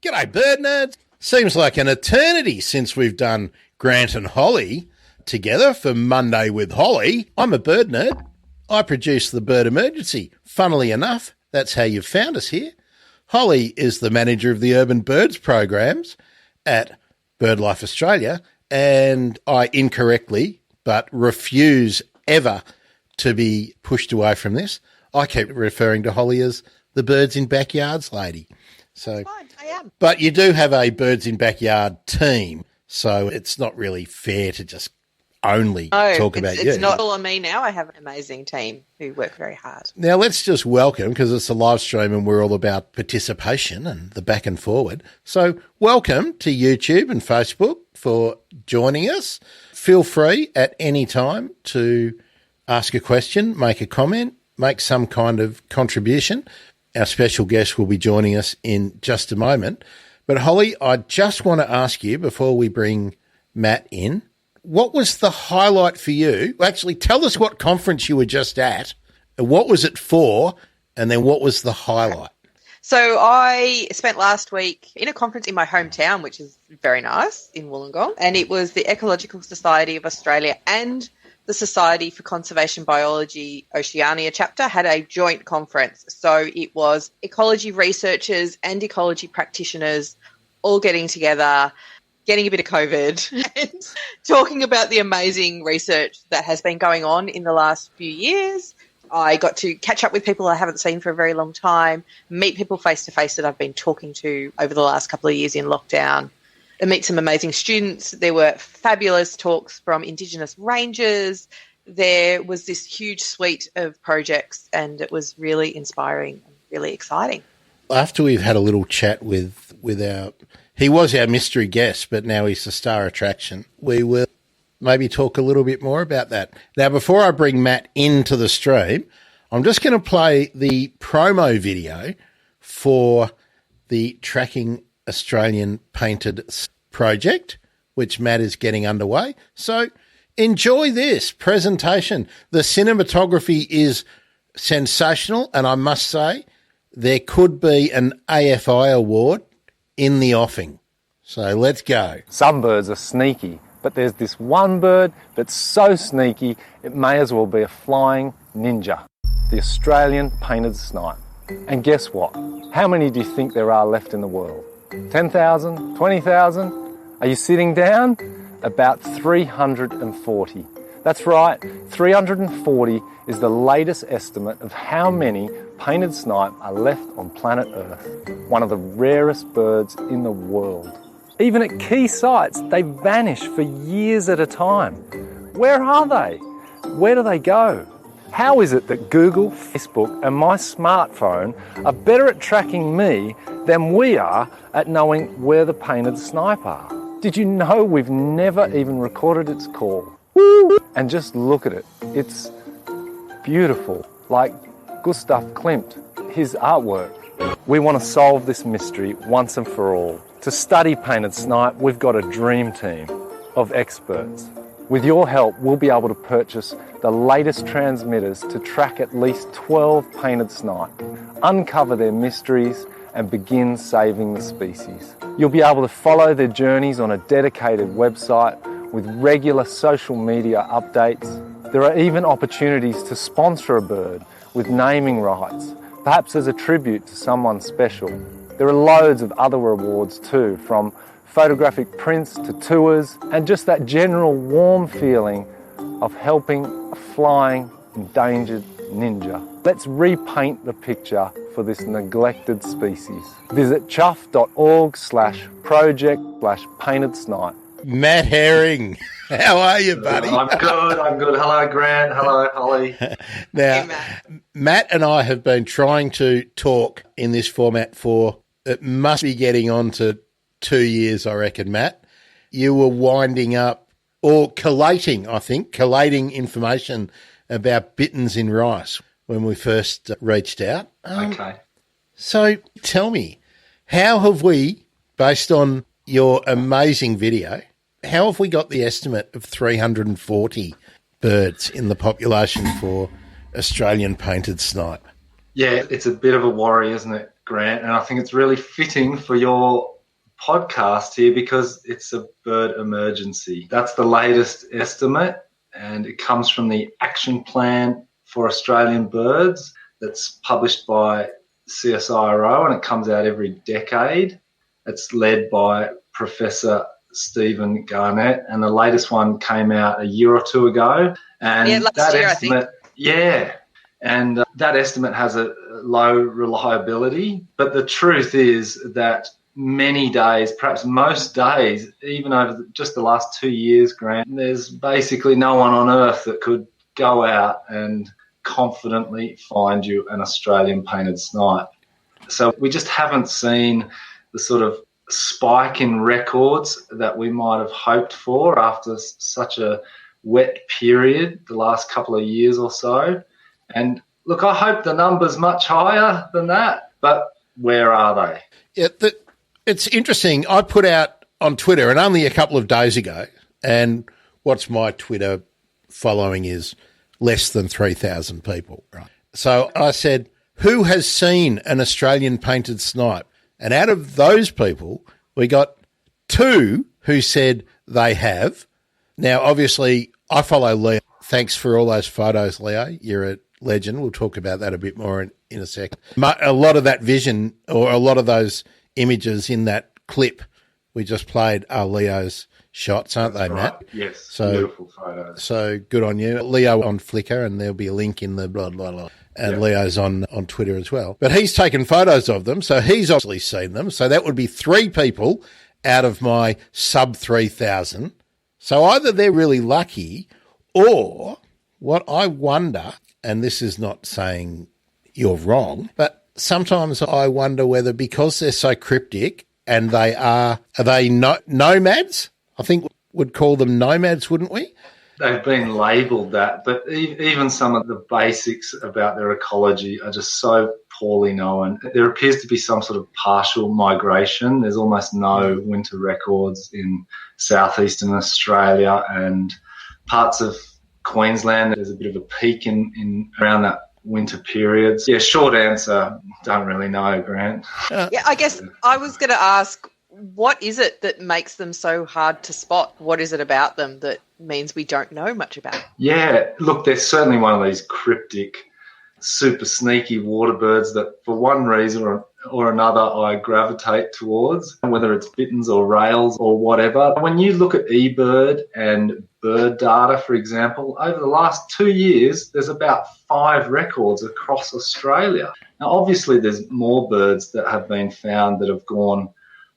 G'day, bird nerds. Seems like an eternity since we've done Grant and Holly together for Monday with Holly. I'm a bird nerd. I produce the Bird Emergency. Funnily enough, that's how you've found us here. Holly is the manager of the Urban Birds programs at BirdLife Australia, and I incorrectly, but refuse ever to be pushed away from this, I keep referring to Holly as the Birds in Backyards lady. So, fine, I am. But you do have a Birds in Backyard team, so it's not really fair to just only talk about you. It's not all on me now. I have an amazing team who work very hard. Now, let's just welcome, because it's a live stream and we're all about participation and the back and forward. So welcome to YouTube and Facebook for joining us. Feel free at any time to ask a question, make a comment, make some kind of contribution. Our special guest will be joining us in just a moment. But Holly, I just want to ask you before we bring Matt in, what was the highlight for you? Actually, tell us what conference you were just at, what was it for, and then what was the highlight? So I spent last week in a conference in my hometown, which is very nice, in Wollongong, and it was the Ecological Society of Australia and the Society for Conservation Biology Oceania chapter had a joint conference. So it was ecology researchers and ecology practitioners all getting together, getting a bit of COVID and talking about the amazing research that has been going on in the last few years. I got to catch up with people I haven't seen for a very long time, meet people face-to-face that I've been talking to over the last couple of years in lockdown, and meet some amazing students. There were fabulous talks from Indigenous rangers. There was this huge suite of projects, and it was really inspiring and really exciting. After we've had a little chat with he was our mystery guest, but now he's the star attraction, we will maybe talk a little bit more about that. Now, before I bring Matt into the stream, I'm just going to play the promo video for the Tracking Australian Painted project, which Matt is getting underway. So enjoy this presentation. The cinematography is sensational, and I must say there could be an AFI award in the offing. So let's go. Some birds are sneaky, but there's this one bird that's so sneaky it may as well be a flying ninja, the Australian Painted Snipe. And guess what? How many do you think there are left in the world? 10,000? 20,000? Are you sitting down? About 340. That's right, 340 is the latest estimate of how many painted snipe are left on planet Earth, one of the rarest birds in the world. Even at key sites, they vanish for years at a time. Where are they? Where do they go? How is it that Google, Facebook and my smartphone are better at tracking me than we are at knowing where the painted snipe are? Did you know we've never even recorded its call? And just look at it. It's beautiful, like Gustav Klimt, his artwork. We want to solve this mystery once and for all. To study painted snipe, we've got a dream team of experts. With your help, we'll be able to purchase the latest transmitters to track at least 12 painted snipe, uncover their mysteries, and begin saving the species. You'll be able to follow their journeys on a dedicated website with regular social media updates. There are even opportunities to sponsor a bird with naming rights, perhaps as a tribute to someone special. There are loads of other rewards too, from photographic prints to tours, and just that general warm feeling of helping a flying, endangered ninja. Let's repaint the picture for this neglected species. Visit chuff.org/project/painted snipe. Matt Herring, how are you, buddy? I'm good. Hello, Grant. Hello, Holly. Now, Hey, Matt and I have been trying to talk in this format for, it must be getting on to 2 years, I reckon, Matt. You were winding up, or collating information about bitterns in rice when we first reached out. Okay. So tell me, how have we, based on your amazing video, how have we got the estimate of 340 birds in the population for Australian painted snipe? Yeah, it's a bit of a worry, isn't it, Grant? And I think it's really fitting for your podcast here because it's a bird emergency. That's the latest estimate, and it comes from the Action Plan for Australian Birds that's published by CSIRO, and it comes out every decade. It's led by Professor Stephen Garnett, and the latest one came out a year or two ago. And last year, I think. And that estimate has a low reliability. But the truth is that many days, perhaps most days, even over just the last 2 years, Grant, there's basically no one on earth that could go out and confidently find you an Australian painted snipe. So we just haven't seen the sort of spike in records that we might have hoped for after such a wet period the last couple of years or so. And look, I hope the number's much higher than that, but where are they? Yeah, it's interesting. I put out on Twitter, and only a couple of days ago, and what's my Twitter following is less than 3,000 people. Right. So I said, who has seen an Australian painted snipe? And out of those people, we got 2 who said they have. Now, obviously, I follow Leo. Thanks for all those photos, Leo. You're a legend. We'll talk about that a bit more in a second. A lot of that vision, or a lot of those images in that clip we just played, are Leo's shots, aren't they, Matt? Yes, so beautiful photos. So good on you. Leo on Flickr, and there'll be a link in the blah, blah, blah. And Leo's on Twitter as well. But he's taken photos of them, so he's obviously seen them. So that would be 3 people out of my sub 3,000. So either they're really lucky, or what I wonder, and this is not saying you're wrong, but sometimes I wonder whether because they're so cryptic and are they nomads? I think we'd call them nomads, wouldn't we? They've been labelled that, but even some of the basics about their ecology are just so poorly known. There appears to be some sort of partial migration. There's almost no winter records in southeastern Australia and parts of Queensland. There's a bit of a peak in around that winter period. Yeah, short answer, don't really know, Grant. Yeah, I guess I was going to ask, what is it that makes them so hard to spot? What is it about them that means we don't know much about? Yeah, look, they're certainly one of these cryptic, super sneaky water birds that for one reason or another I gravitate towards, whether it's bitterns or rails or whatever. When you look at eBird and bird data, for example, over the last 2 years, there's about 5 records across Australia. Now, obviously, there's more birds that have been found that have gone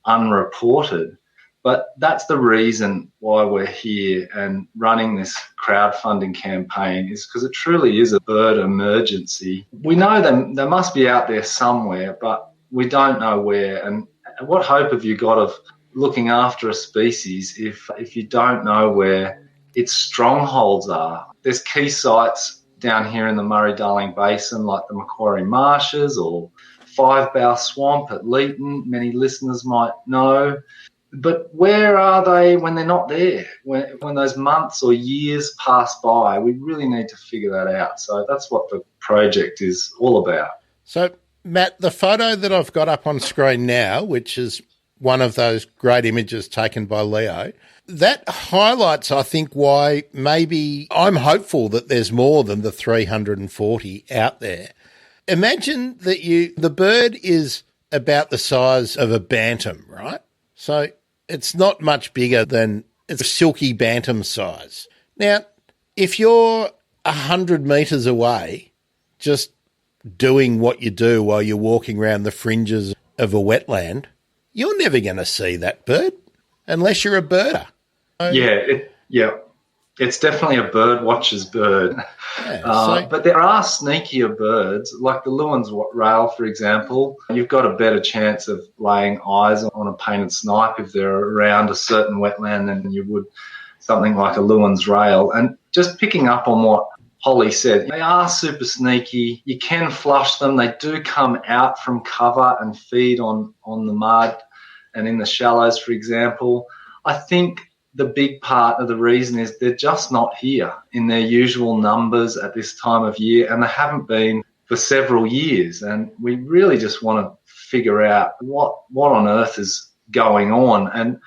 unreported, but that's the reason why we're here and running this crowdfunding campaign, is because it truly is a bird emergency. We know they must be out there somewhere, but we don't know where. And what hope have you got of looking after a species if you don't know where its strongholds are? There's key sites down here in the Murray-Darling Basin, like the Macquarie Marshes or Five Bow Swamp at Leeton, many listeners might know. But where are they when they're not there? When those months or years pass by, we really need to figure that out. So that's what the project is all about. So, Matt, the photo that I've got up on screen now, which is one of those great images taken by Leo, that highlights, I think, why maybe I'm hopeful that there's more than the 340 out there. Imagine that the bird is about the size of a bantam, right? So it's not much bigger than it's a silky bantam size. Now, if you're 100 metres away, just doing what you do while you're walking around the fringes of a wetland, you're never going to see that bird unless you're a birder. It's definitely a bird watcher's bird. But there are sneakier birds, like the Lewin's rail, for example. You've got a better chance of laying eyes on a painted snipe if they're around a certain wetland than you would something like a Lewin's rail. And just picking up on what Holly said, they are super sneaky. You can flush them. They do come out from cover and feed on the mud and in the shallows, for example. I think the big part of the reason is they're just not here in their usual numbers at this time of year, and they haven't been for several years. And we really just want to figure out what on earth is going on. And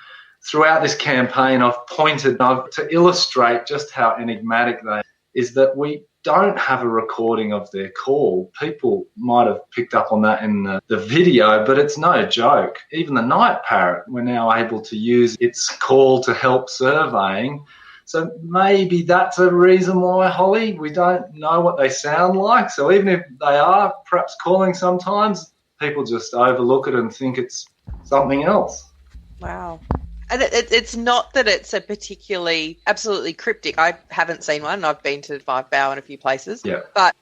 throughout this campaign, to illustrate just how enigmatic they is that we don't have a recording of their call. People might have picked up on that in the video, but it's no joke. Even the night parrot, we're now able to use its call to help surveying. So maybe that's a reason why, Holly, we don't know what they sound like. So even if they are perhaps calling sometimes, people just overlook it and think it's something else. Wow. And it's not that it's a particularly absolutely cryptic. I haven't seen one. I've been to Five Bow and a few places. Yeah. But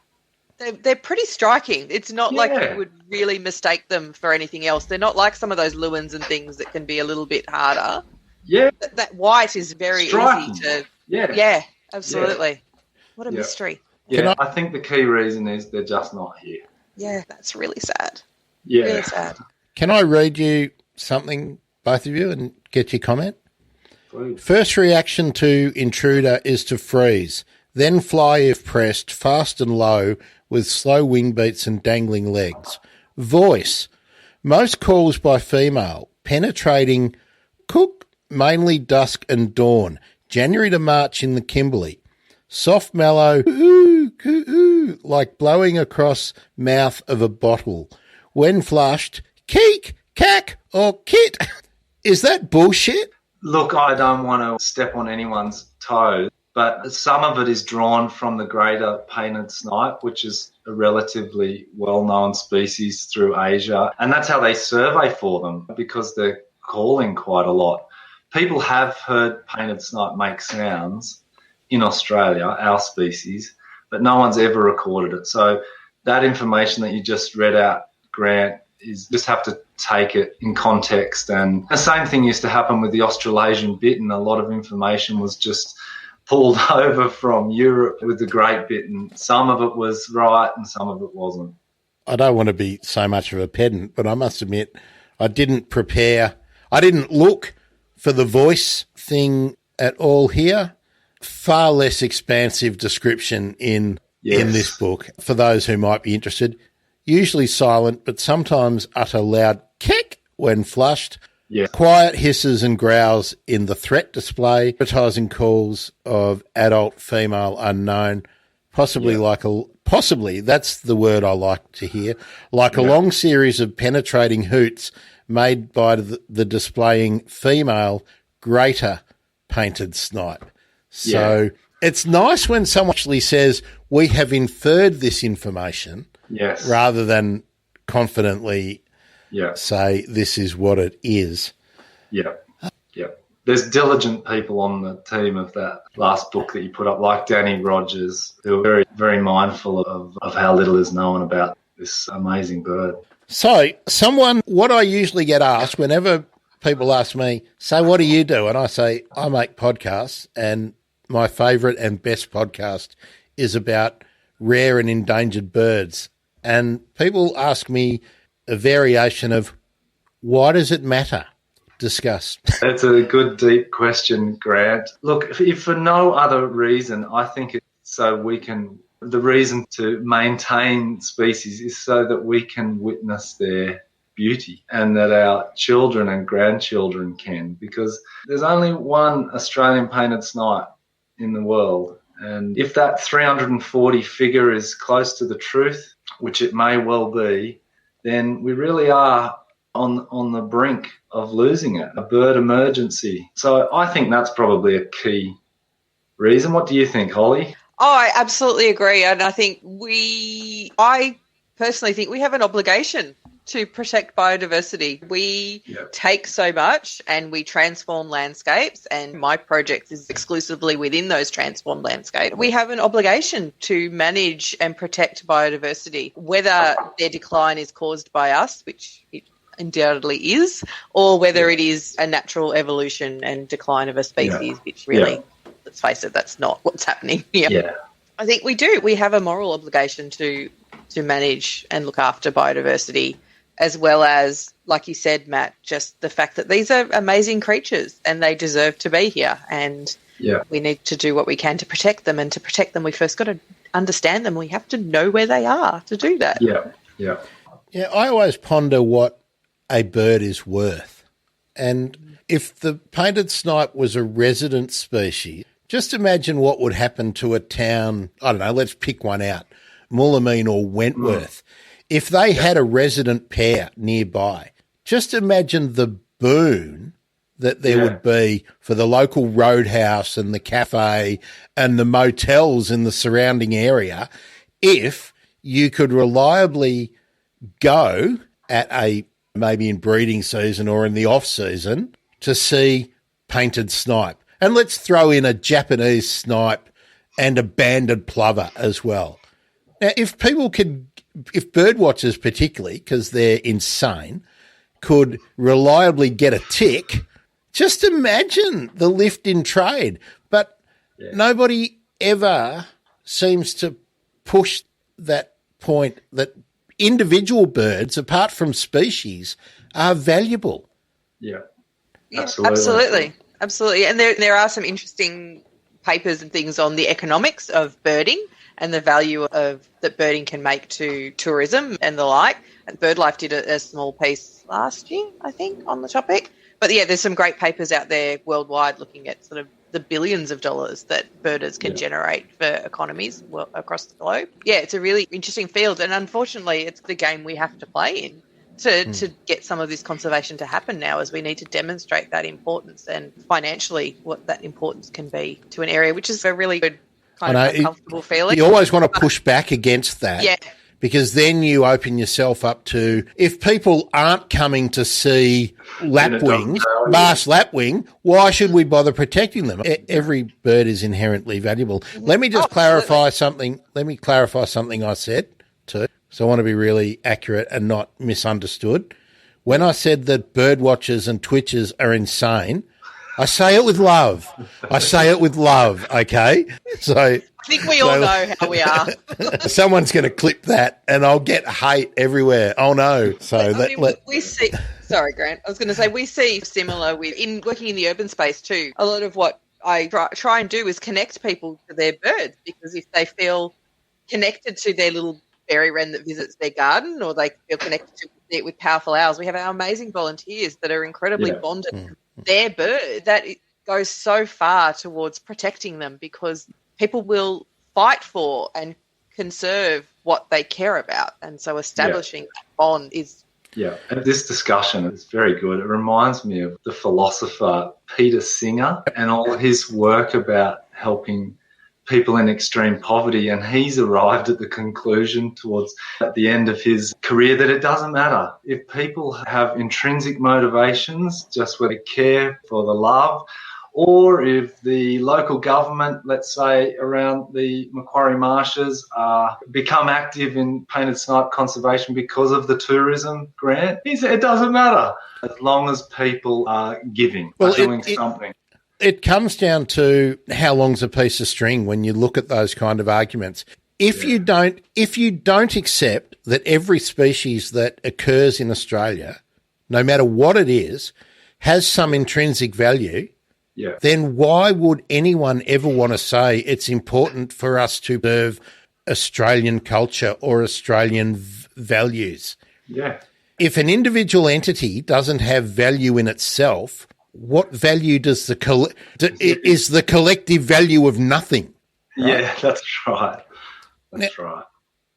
they're pretty striking. It's not like you would really mistake them for anything else. They're not like some of those Lewins and things that can be a little bit harder. Yeah. That white is very striking. Easy to... Yeah, absolutely. Yeah. What a mystery. Yeah, I think the key reason is they're just not here. Yeah, that's really sad. Yeah. Really sad. Can I read you something, both of you, and get your comment? Please. First reaction to intruder is to freeze, then fly if pressed, fast and low, with slow wing beats and dangling legs. Voice. Most calls by female, penetrating, cook, mainly dusk and dawn, January to March in the Kimberley. Soft, mellow, ooh, ooh, like blowing across mouth of a bottle. When flushed, keek, cack, or kit. Is that bullshit? Look, I don't want to step on anyone's toes, but some of it is drawn from the greater painted snipe, which is a relatively well-known species through Asia. And that's how they survey for them, because they're calling quite a lot. People have heard painted snipe make sounds in Australia, our species, but no one's ever recorded it. So that information that you just read out, Grant, is just have to take it in context. And the same thing used to happen with the Australasian bittern. A lot of information was just pulled over from Europe with the great bittern. Some of it was right and some of it wasn't. I don't want to be so much of a pedant, but I must admit I didn't prepare. I didn't look for the voice thing at all here. Far less expansive description in this book for those who might be interested. Usually silent, but sometimes utter loud kick when flushed. Yeah. Quiet hisses and growls in the threat display. Advertising calls of adult female unknown. Possibly, that's the word I like to hear. Like a long series of penetrating hoots made by the displaying female greater painted snipe. So it's nice when someone actually says, we have inferred this information. Yes. Rather than confidently say this is what it is. Yeah. Yeah. There's diligent people on the team of that last book that you put up, like Danny Rogers, who are very, very mindful of how little is known about this amazing bird. So what I usually get asked whenever people ask me, so what do you do? And I say, I make podcasts, and my favourite and best podcast is about rare and endangered birds. And people ask me a variation of, why does it matter? Discuss. That's a good, deep question, Grant. Look, if for no other reason, I think it's so the reason to maintain species is so that we can witness their beauty and that our children and grandchildren can, because there's only one Australian painted snipe in the world. And if that 340 figure is close to the truth, which it may well be, then we really are on the brink of losing it, a bird emergency. So I think that's probably a key reason. What do you think, Holly? Oh, I absolutely agree. And I think I personally think we have an obligation to protect biodiversity. We take so much and we transform landscapes, and my project is exclusively within those transformed landscapes. We have an obligation to manage and protect biodiversity, whether their decline is caused by us, which it undoubtedly is, or whether it is a natural evolution and decline of a species, which really, let's face it, that's not what's happening here. Yeah. I think we do. We have a moral obligation to manage and look after biodiversity, as well as, like you said, Matt, just the fact that these are amazing creatures and they deserve to be here, and we need to do what we can to protect them. And to protect them, we first got to understand them. We have to know where they are to do that. Yeah, I always ponder what a bird is worth. And if the painted snipe was a resident species, just imagine what would happen to a town, I don't know, let's pick one out, Moolameen or Wentworth. If they had a resident pair nearby, just imagine the boon that there would be for the local roadhouse and the cafe and the motels in the surrounding area if you could reliably go at maybe in breeding season or in the off season to see painted snipe. And let's throw in a Japanese snipe and a banded plover as well. Now, if bird watchers particularly, because they're insane, could reliably get a tick, just imagine the lift in trade. But nobody ever seems to push that point that individual birds, apart from species, are valuable. Yeah, absolutely. And there are some interesting papers and things on the economics of birding and the value of that birding can make to tourism and the like. And BirdLife did a small piece last year, I think, on the topic. But yeah, there's some great papers out there worldwide looking at sort of the billions of dollars that birders can generate for economies across the globe. Yeah, it's a really interesting field, and unfortunately it's the game we have to play in to get some of this conservation to happen now, as we need to demonstrate that importance and financially what that importance can be to an area, which is a really good kind of uncomfortable feeling. You always want to push back against that. Yeah. Because then you open yourself up to, if people aren't coming to see lapwings, marsh lapwing, why should we bother protecting them? Every bird is inherently valuable. Let me just clarify something. Let me clarify something I said too. So I want to be really accurate and not misunderstood. When I said that bird watchers and twitchers are insane, I say it with love. Okay? So I think we all know how we are. Someone's going to clip that and I'll get hate everywhere. Oh, no. So we see – sorry, Grant. I was going to say we see similar in working in the urban space too. A lot of what I try and do is connect people to their birds, because if they feel connected to their little fairy wren that visits their garden, or they feel connected to it with powerful owls, we have our amazing volunteers that are incredibly bonded to their bird. That it goes so far towards protecting them, because people will fight for and conserve what they care about. And so establishing that bond is... Yeah, and this discussion is very good. It reminds me of the philosopher Peter Singer and all his work about helping people in extreme poverty. And he's arrived at the conclusion at the end of his career that it doesn't matter. If people have intrinsic motivations, just whether care for the love, or if the local government, let's say around the Macquarie Marshes, become active in painted snipe conservation because of the tourism grant, he said it doesn't matter as long as people are giving, doing something. It comes down to how long's a piece of string when you look at those kind of arguments. If you don't accept that every species that occurs in Australia, no matter what it is, has some intrinsic value, then why would anyone ever want to say it's important for us to preserve Australian culture or Australian values? Yeah. If an individual entity doesn't have value in itself, what value does is the collective value of nothing? Right? Yeah, that's right. Right.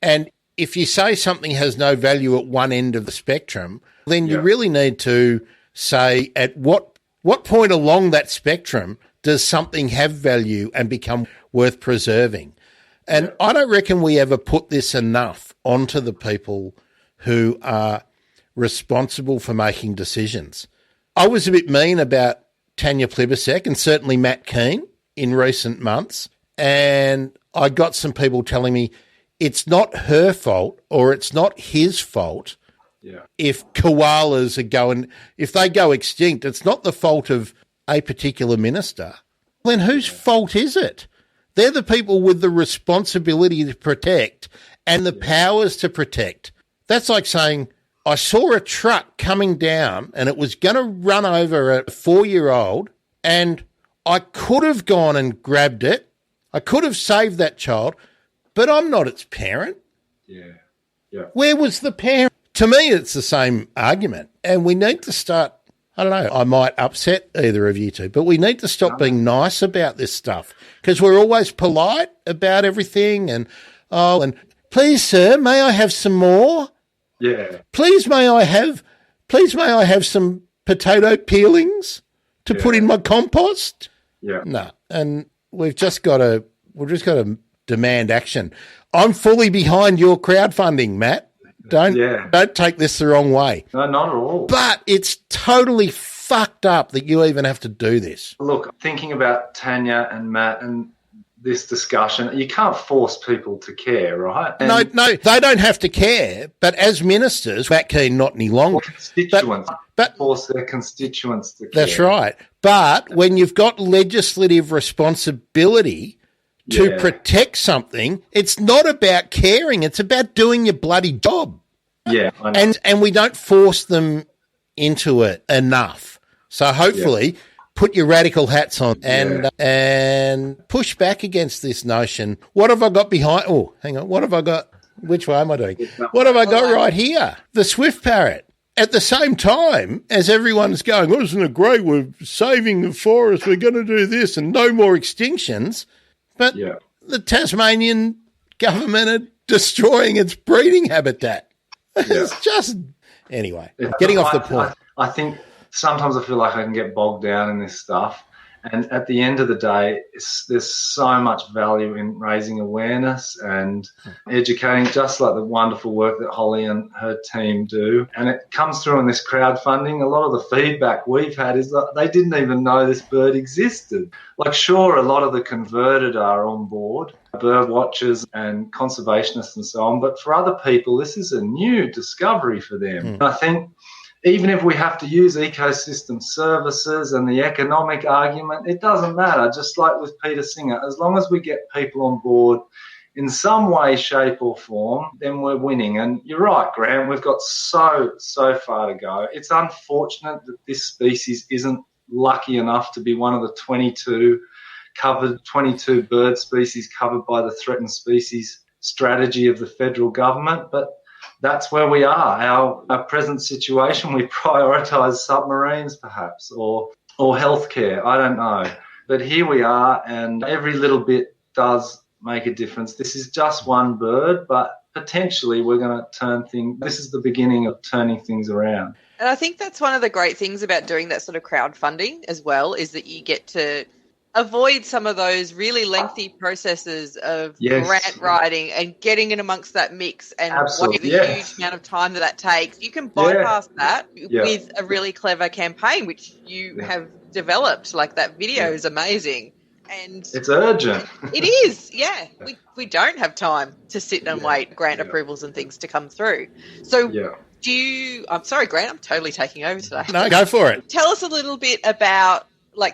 And if you say something has no value at one end of the spectrum, then you really need to say at what point along that spectrum does something have value and become worth preserving? And I don't reckon we ever put this enough onto the people who are responsible for making decisions. I was a bit mean about Tanya Plibersek and certainly Matt Keane in recent months, and I got some people telling me it's not her fault or it's not his fault if koalas if they go extinct. It's not the fault of a particular minister. Then whose fault is it? They're the people with the responsibility to protect and the powers to protect. That's like saying, I saw a truck coming down and it was going to run over a 4-year-old and I could have gone and grabbed it. I could have saved that child, but I'm not its parent. Yeah. Where was the parent? To me, it's the same argument. And we need to start I don't know, I might upset either of you two, but we need to stop being nice about this stuff because we're always polite about everything and please, sir, may I have some more? Yeah. Please, may I have some potato peelings to put in my compost? Yeah. No, and we've just got to demand action. I'm fully behind your crowdfunding, Matt. Don't take this the wrong way. No, not at all. But it's totally fucked up that you even have to do this. Look, thinking about Tanya and Matt and this discussion, you can't force people to care, right? And no, they don't have to care. But as ministers, Matt Keane not any longer. Constituents, but force their constituents to care. That's right. But when you've got legislative responsibility to protect something, it's not about caring. It's about doing your bloody job. Yeah, I know. And we don't force them into it enough. So hopefully put your radical hats on and push back against this notion. What have I got behind? Oh, hang on. What have I got? Which way am I doing? What have I got right here? The swift parrot. At the same time as everyone's going, oh, isn't it great? We're saving the forest. We're going to do this and no more extinctions. But the Tasmanian government are destroying its breeding habitat. It's just... Anyway, getting off the point. I think sometimes I feel like I can get bogged down in this stuff. And at the end of the day, there's so much value in raising awareness and educating, just like the wonderful work that Holly and her team do. And it comes through in this crowdfunding. A lot of the feedback we've had is that they didn't even know this bird existed. Like, sure, a lot of the converted are on board, bird watchers and conservationists and so on. But for other people, this is a new discovery for them. And I think even if we have to use ecosystem services and the economic argument, it doesn't matter. Just like with Peter Singer, as long as we get people on board in some way, shape or form, then we're winning. And you're right, Graham, we've got so far to go. It's unfortunate that this species isn't lucky enough to be one of the 22 bird species covered by the threatened species strategy of the federal government. But that's where we are. Our present situation, we prioritise submarines perhaps or healthcare. I don't know. But here we are, and every little bit does make a difference. This is just one bird, but potentially we're going to turn things. This is the beginning of turning things around. And I think that's one of the great things about doing that sort of crowdfunding as well, is that you get to avoid some of those really lengthy processes of grant writing and getting in amongst that mix and the huge amount of time that takes. You can bypass that with a really clever campaign, which you have developed. Like, that video is amazing. And it's urgent. It is, We don't have time to sit and wait grant approvals and things to come through. So I'm sorry, Grant, I'm totally taking over today. No, go for it. Tell us a little bit about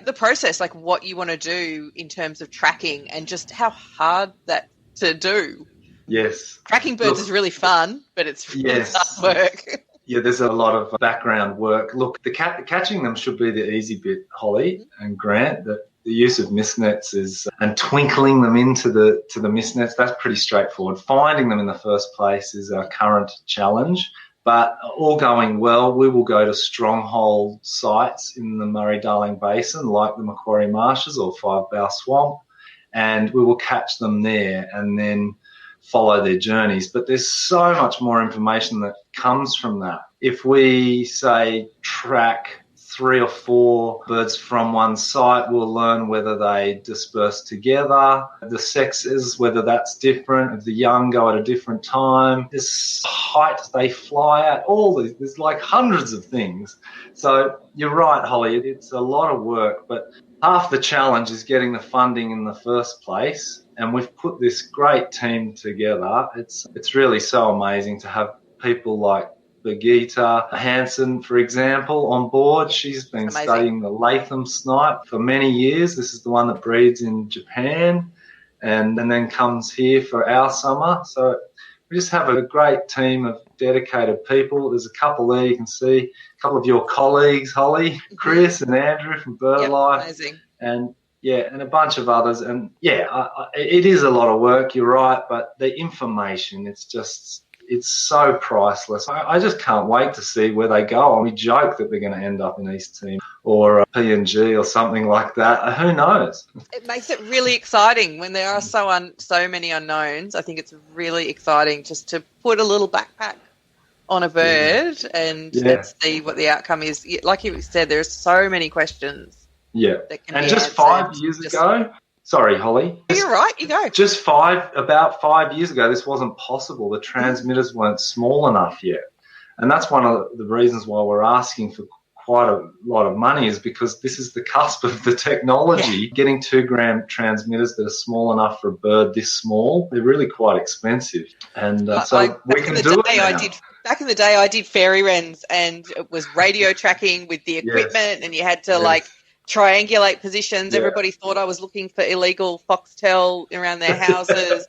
the process, what you want to do in terms of tracking and just how hard that to do. Yes. Tracking birds is really fun, but it's really hard work. Yeah, there's a lot of background work. Look, catching them should be the easy bit, Holly and Grant. The use of mist nets and twinkling them into the mist nets, that's pretty straightforward. Finding them in the first place is our current challenge. But all going well, we will go to stronghold sites in the Murray-Darling Basin, like the Macquarie Marshes or Five Bow Swamp, and we will catch them there and then follow their journeys. But there's so much more information that comes from that. If we, say, track 3 or 4 birds from one site, we'll learn whether they disperse together, the sexes, whether that's different, if the young go at a different time, this height they fly at, all these, there's like hundreds of things. So you're right, Holly, it's a lot of work, but half the challenge is getting the funding in the first place. And we've put this great team together. It's really so amazing to have people like Birgitta Hansen, for example, on board. She's been studying the Latham snipe for many years. This is the one that breeds in Japan and then comes here for our summer. So we just have a great team of dedicated people. There's a couple there you can see, a couple of your colleagues, Holly, Chris and Andrew from BirdLife. Amazing. And a bunch of others. And it is a lot of work, you're right, but the information, it's just it's so priceless. I just can't wait to see where they go. And we joke that they're going to end up in East Timor or PNG or something like that. Who knows? It makes it really exciting when there are so many unknowns. I think it's really exciting just to put a little backpack on a bird and let's see what the outcome is. Like you said, there's so many questions. Yeah. That can and be just answered. 5 years ago, sorry, Holly. You're right, you go. About 5 years ago, this wasn't possible. The transmitters weren't small enough yet. And that's one of the reasons why we're asking for quite a lot of money, is because this is the cusp of the technology. Getting 2-gram transmitters that are small enough for a bird this small, they're really quite expensive. And so we can do it now. Back in the day, I did fairy wrens, and it was radio tracking with the equipment, and you had to triangulate positions. Yeah. Everybody thought I was looking for illegal foxtel around their houses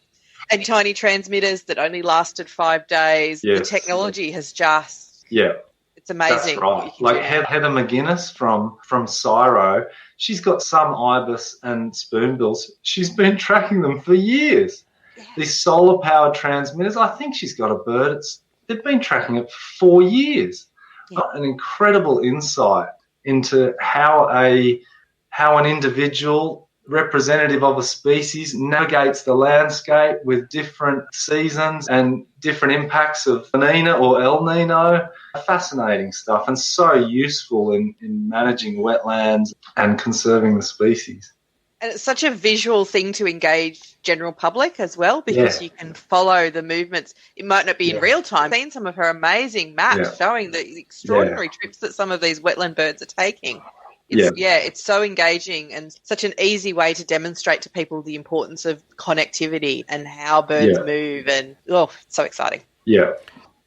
and tiny transmitters that only lasted 5 days. Yes. The technology has just... Yeah. It's amazing. That's right. Like Heather McGuinness from Cyro, she's got some ibis and spoonbills. She's been tracking them for years. Yeah. These solar-powered transmitters, I think she's got a bird. They've been tracking it for 4 years. Yeah. An incredible insight into how an individual representative of a species navigates the landscape with different seasons and different impacts of La Nina or El Nino. Fascinating stuff, and so useful in managing wetlands and conserving the species. And it's such a visual thing to engage general public as well, because you can follow the movements. It might not be in real time. I've seen some of her amazing maps showing the extraordinary trips that some of these wetland birds are taking. It's so engaging and such an easy way to demonstrate to people the importance of connectivity and how birds move. And, it's so exciting. Yeah.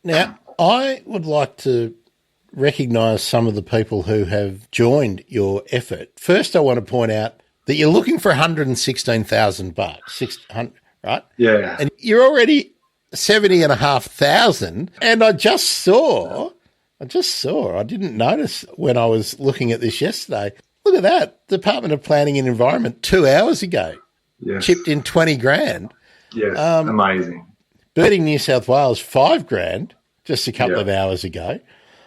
Now, I would like to recognise some of the people who have joined your effort. First, I want to point out that you're looking for $116,000, 600, right? Yeah. And you're already 70,500. And I didn't notice when I was looking at this yesterday. Look at that. Department of Planning and Environment 2 hours ago chipped in $20,000. Yes, amazing. Birding New South Wales, $5,000 just a couple of hours ago.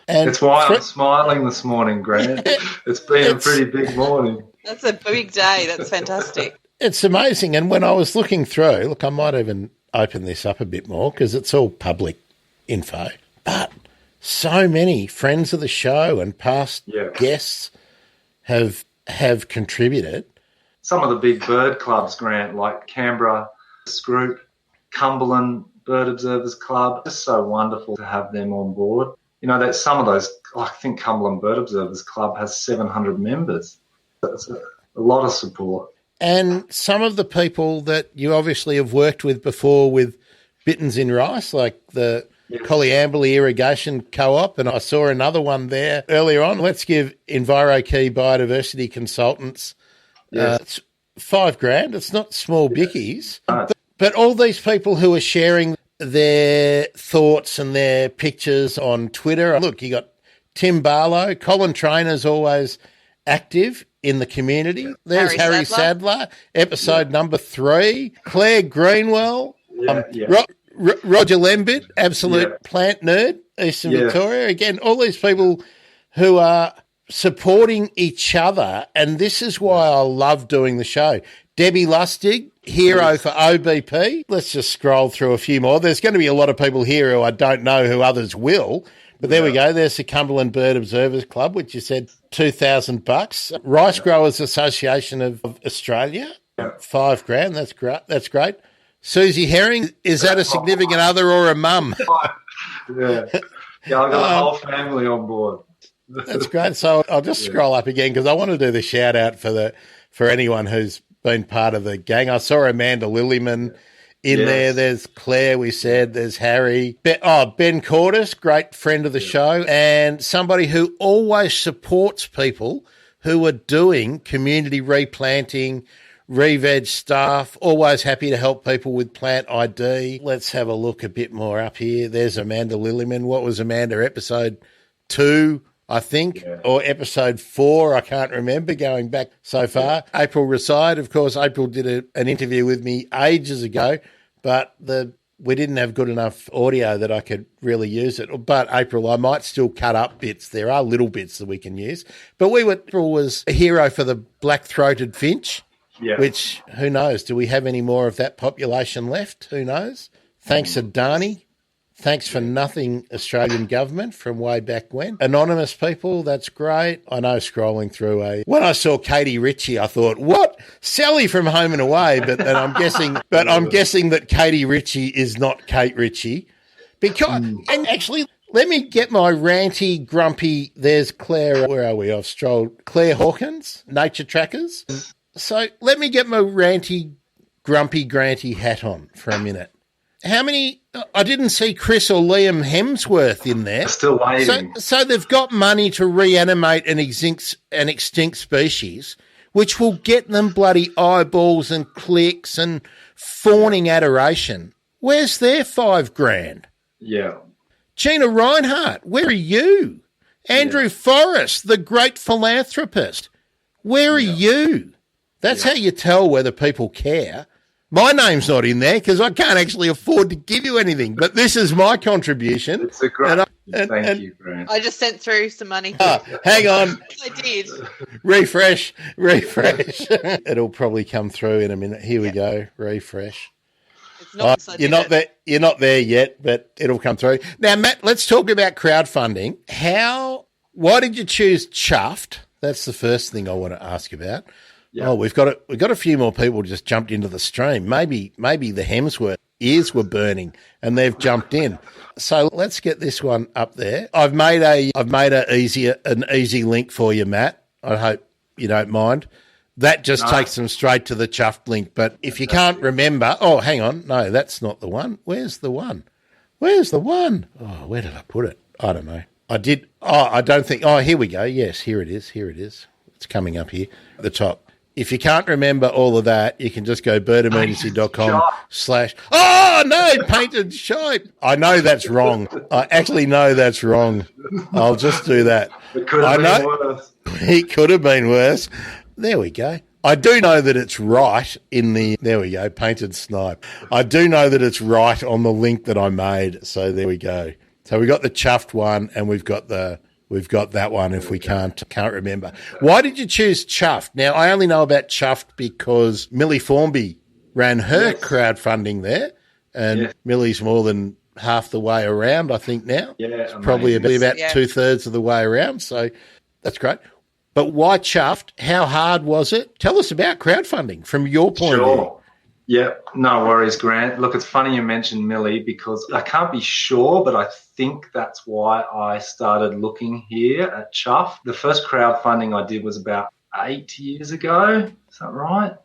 And that's why I'm smiling this morning, Grant. It's been a pretty big morning. That's a big day. That's fantastic. It's amazing. And when I was looking through, I might even open this up a bit more because it's all public info. But so many friends of the show and past guests have contributed. Some of the big bird clubs, Grant, like Canberra Scroop, Cumberland Bird Observers Club, just so wonderful to have them on board. You know, that some of those, I think Cumberland Bird Observers Club has 700 members. That's a lot of support. And some of the people that you obviously have worked with before with Bittens in Rice, like the Colliamberley Irrigation Co-op, and I saw another one there earlier on. Let's give EnviroKey Biodiversity Consultants it's $5,000. It's not small bickies. But all these people who are sharing their thoughts and their pictures on Twitter. Look, you got Tim Barlow, Colin Trainor's always active in the community. There's Harry Sadler, episode number 3. Claire Greenwell, Roger Lembit, absolute plant nerd, Eastern Victoria. Again, all these people who are supporting each other, and this is why I love doing the show. Debbie Lustig, hero for OBP. Let's just scroll through a few more. There's going to be a lot of people here who I don't know who others will. But there we go. There's the Cumberland Bird Observers Club, which you said $2,000. Rice Growers Association of Australia, $5,000. That's great. That's great. Susie Herring, is that a significant other or a mum? I've got a whole family on board. That's great. So I'll just scroll up again because I want to do the shout out for anyone who's been part of the gang. I saw Amanda Lillyman in there. There's Claire, we said. There's Harry. Ben Cordis, great friend of the show, and somebody who always supports people who are doing community replanting, re-veg stuff, always happy to help people with plant ID. Let's have a look a bit more up here. There's Amanda Lillyman. What was Amanda, episode 2? I think, or episode 4, I can't remember, going back so far. April Reside, of course, April did an interview with me ages ago, but the we didn't have good enough audio that I could really use it. But April, I might still cut up bits. There are little bits that we can use. But April was a hero for the black-throated finch, which, who knows, do we have any more of that population left? Who knows? Thanks, Adani. Thanks for nothing, Australian government, from way back when. Anonymous people, that's great. I know, scrolling through when I saw Katie Ritchie, I thought, what? Sally from Home and Away, but I'm guessing that Katie Ritchie is not Kate Ritchie. And actually, let me get my ranty, grumpy, there's Claire, where are we? I've strolled. Claire Hawkins, Nature Trackers. So let me get my ranty, grumpy, granty hat on for a minute. How many? I didn't see Chris or Liam Hemsworth in there. Still waiting. So they've got money to reanimate an extinct species, which will get them bloody eyeballs and clicks and fawning adoration. Where's their $5,000? Yeah. Gina Reinhardt, where are you? Andrew Forrest, the great philanthropist, where are you? That's how you tell whether people care. My name's not in there because I can't actually afford to give you anything. But this is my contribution. It's a great. Thank you, Grant. I just sent through some money. Hang on. I did. Refresh. It'll probably come through in a minute. Here we go. Refresh. It's not You're not there yet, but it'll come through. Now, Matt, let's talk about crowdfunding. Why did you choose Chuffed? That's the first thing I want to ask about. Yeah. Oh, we've got a few more people just jumped into the stream. Maybe the Hemsworth ears were burning and they've jumped in. So let's get this one up there. I've made an easy link for you, Matt. I hope you don't mind. That just takes them straight to the Chuffed link. But if you can't remember, oh, hang on, no, that's not the one. Where's the one? Oh, where did I put it? I don't know. I did. Oh, I don't think. Oh, here we go. Yes, here it is. It's coming up here at the top. If you can't remember all of that, you can just go birdemergency.com/ Oh, no, Painted Snipe. I know that's wrong. I actually know that's wrong. I'll just do that. It could have been worse. It could have been worse. There we go. I do know that it's right there we go, Painted Snipe. I do know that it's right on the link that I made. So there we go. So we got the Chuffed one and we've got that one if we can't remember. Why did you choose Chuffed? Now, I only know about Chuffed because Millie Formby ran her crowdfunding there, and Millie's more than half the way around, I think, now. Yeah, it's probably about 2/3 of the way around, so that's great. But why Chuffed? How hard was it? Tell us about crowdfunding from your point of view. Yeah, no worries, Grant. Look, it's funny you mentioned Millie because I can't be sure, but I think that's why I started looking here at Chuff. The first crowdfunding I did was about 8 years ago. Is that right?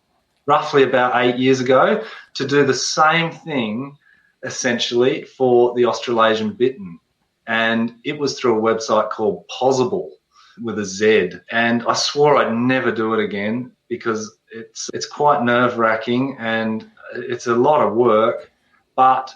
Roughly about 8 years ago, to do the same thing, essentially, for the Australasian bittern. And it was through a website called Possible with a Z. And I swore I'd never do it again because it's quite nerve-wracking and it's a lot of work, but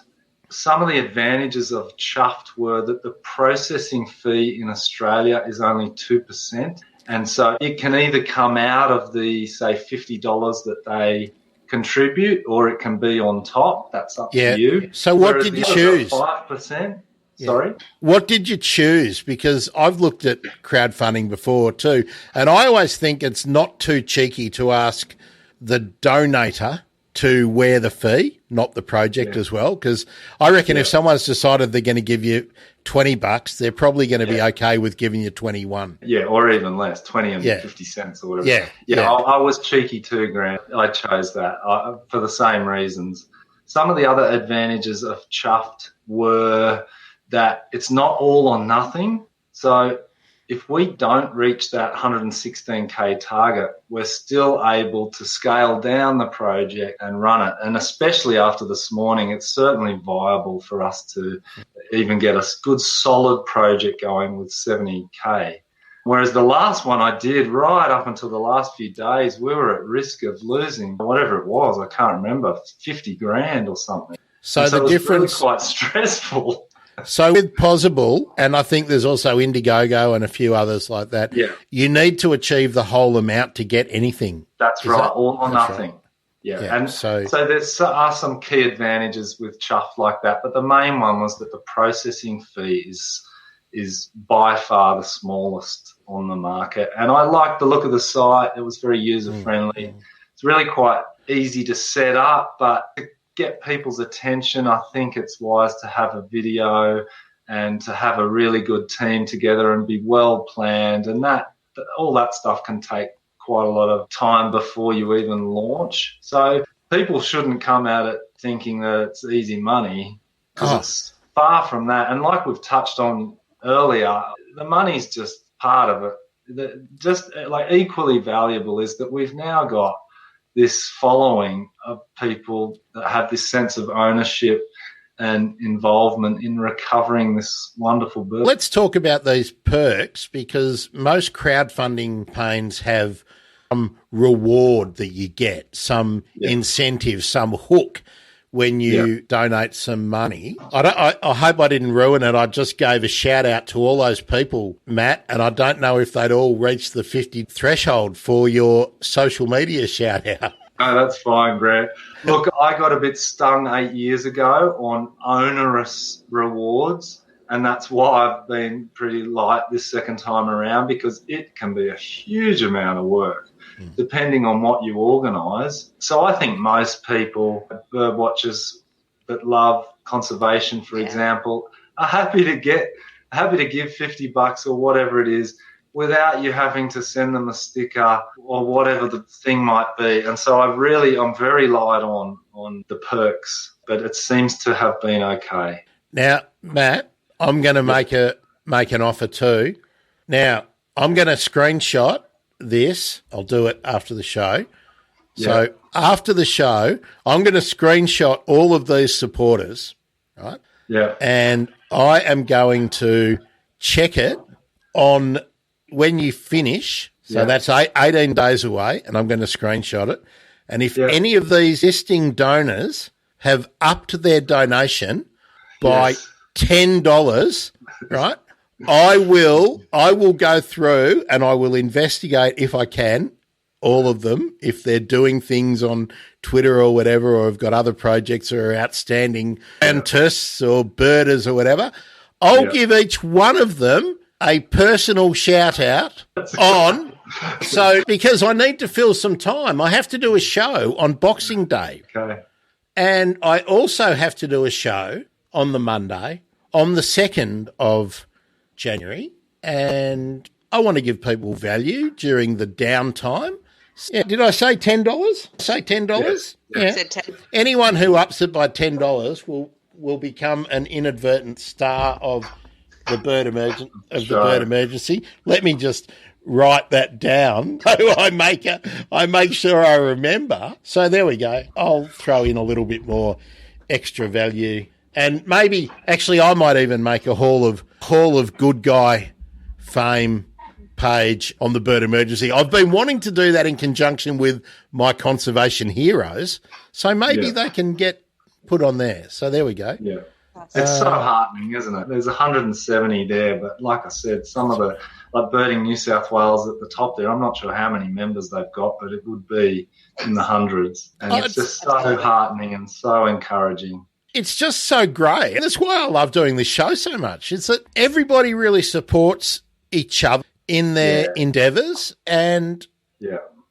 some of the advantages of Chuffed were that the processing fee in Australia is only 2%, and so it can either come out of the, say, $50 that they contribute, or it can be on top. That's up to you. So what did you choose? 5%. Yeah. Sorry? What did you choose? Because I've looked at crowdfunding before too, and I always think it's not too cheeky to ask the donator to wear the fee, not the project as well, because I reckon if someone's decided they're going to give you $20, they're probably going to be okay with giving you 21. Yeah, or even less, 20 and 50 cents or whatever. I was cheeky too, Grant. I chose that for the same reasons. Some of the other advantages of Chuffed were that it's not all or nothing. So if we don't reach that 116K target, we're still able to scale down the project and run it. And especially after this morning, it's certainly viable for us to even get a good solid project going with 70K. Whereas the last one I did right up until the last few days, we were at risk of losing whatever it was. I can't remember, 50 grand or something. So the difference was really quite stressful. So with Possible, and I think there's also Indiegogo and a few others like that, you need to achieve the whole amount to get anything. That's right, all or nothing. Right? Yeah, And so are some key advantages with chuff like that, but the main one was that the processing fee is by far the smallest on the market. And I liked the look of the site. It was very user-friendly. It's really quite easy to set up, but to get people's attention, I think it's wise to have a video and to have a really good team together and be well planned. And all that stuff can take quite a lot of time before you even launch. So people shouldn't come at it thinking that it's easy money, because it's far from that. And like we've touched on earlier, the money's just part of it. Just like equally valuable is that we've now got this following of people that have this sense of ownership and involvement in recovering this wonderful bird. Let's talk about these perks, because most crowdfunding pains have some reward that you get, some incentive, some hook when you donate some money. I hope I didn't ruin it. I just gave a shout out to all those people, Matt, and I don't know if they'd all reached the 50 threshold for your social media shout out. No, that's fine, Brad. Look, I got a bit stung 8 years ago on onerous rewards, and that's why I've been pretty light this second time around, because it can be a huge amount of work depending on what you organise. So I think most people, bird watchers that love conservation, for example, are happy to give $50 or whatever it is, without you having to send them a sticker or whatever the thing might be. And so I'm very light on the perks, but it seems to have been okay. Now, Matt, I'm going to make an offer too. Now, I'm going to screenshot this. I'll do it after the show. So after the show, I'm going to screenshot all of these supporters, right? Yeah. And I am going to check it on when you finish. So that's 18 days away, and I'm going to screenshot it. And if any of these existing donors have upped their donation by $10, right, I will go through and I will investigate, if I can, all of them, if they're doing things on Twitter or whatever, or have got other projects or are outstanding scientists or birders or whatever. I'll give each one of them a personal shout out on. So, because I need to fill some time, I have to do a show on Boxing Day. Okay. And I also have to do a show on the Monday, on the 2nd of January. And I want to give people value during the downtime. Yeah, did I say $10? Say $10? Yeah. Said 10. Anyone who ups it by $10 will become an inadvertent star of the bird emergency. Let me just write that down so I make sure I remember. So there we go. I'll throw in a little bit more extra value, and maybe actually I might even make a Hall of Good Guy fame page on the bird emergency. I've been wanting to do that in conjunction with my conservation heroes, so maybe they can get put on there. So there we go. Yeah. It's so heartening, isn't it? There's 170 there, but like I said, some of the, like Birding New South Wales at the top there, I'm not sure how many members they've got, but it would be in the hundreds. And it's just so heartening and so encouraging. It's just so great. And that's why I love doing this show so much. It's that everybody really supports each other in their endeavours. And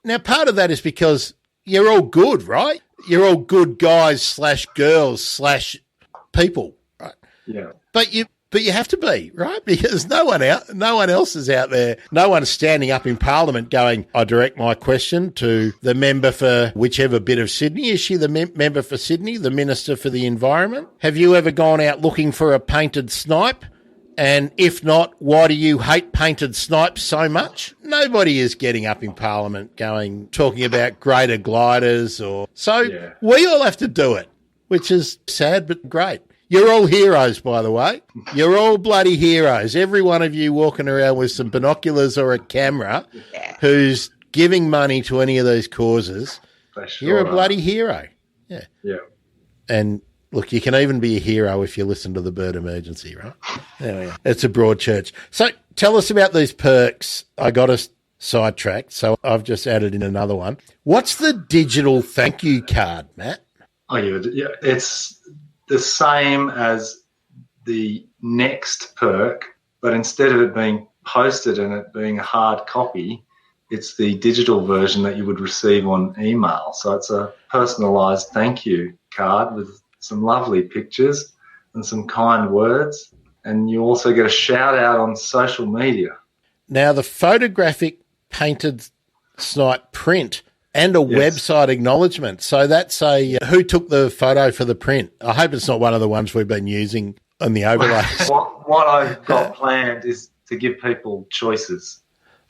now part of that is because you're all good, right? You're all good guys / girls / people, right? Yeah. But you have to be, right? Because no one else is out there. No one's standing up in Parliament going, I direct my question to the member for whichever bit of Sydney. Is she the member for Sydney, the Minister for the Environment? Have you ever gone out looking for a painted snipe? And if not, why do you hate painted snipes so much? Nobody is getting up in Parliament talking about greater gliders we all have to do it, which is sad but great. You're all heroes, by the way. You're all bloody heroes. Every one of you walking around with some binoculars or a camera who's giving money to any of these causes, you're a bloody hero. Yeah. Yeah. And look, you can even be a hero if you listen to the bird emergency, right? There we are. It's a broad church. So tell us about these perks. I got to sidetracked, so I've just added in another one. What's the digital thank you card, Matt? Oh, yeah, it's the same as the next perk, but instead of it being posted and it being a hard copy, it's the digital version that you would receive on email. So it's a personalised thank you card with some lovely pictures and some kind words, and you also get a shout out on social media. Now, the photographic painted snipe print and a website acknowledgement. So that's who took the photo for the print? I hope it's not one of the ones we've been using on the overlays. What I've got planned is to give people choices.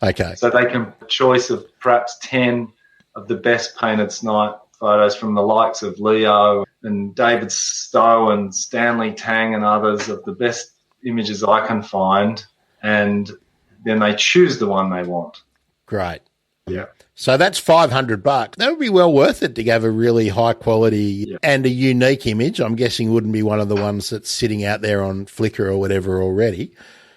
Okay. So they can choice of perhaps 10 of the best painted snipe photos from the likes of Leo and David Stowe and Stanley Tang and others of the best images I can find, and then they choose the one they want. Great. Yeah. So that's $500. That would be well worth it to have a really high quality and a unique image. I'm guessing wouldn't be one of the ones that's sitting out there on Flickr or whatever already.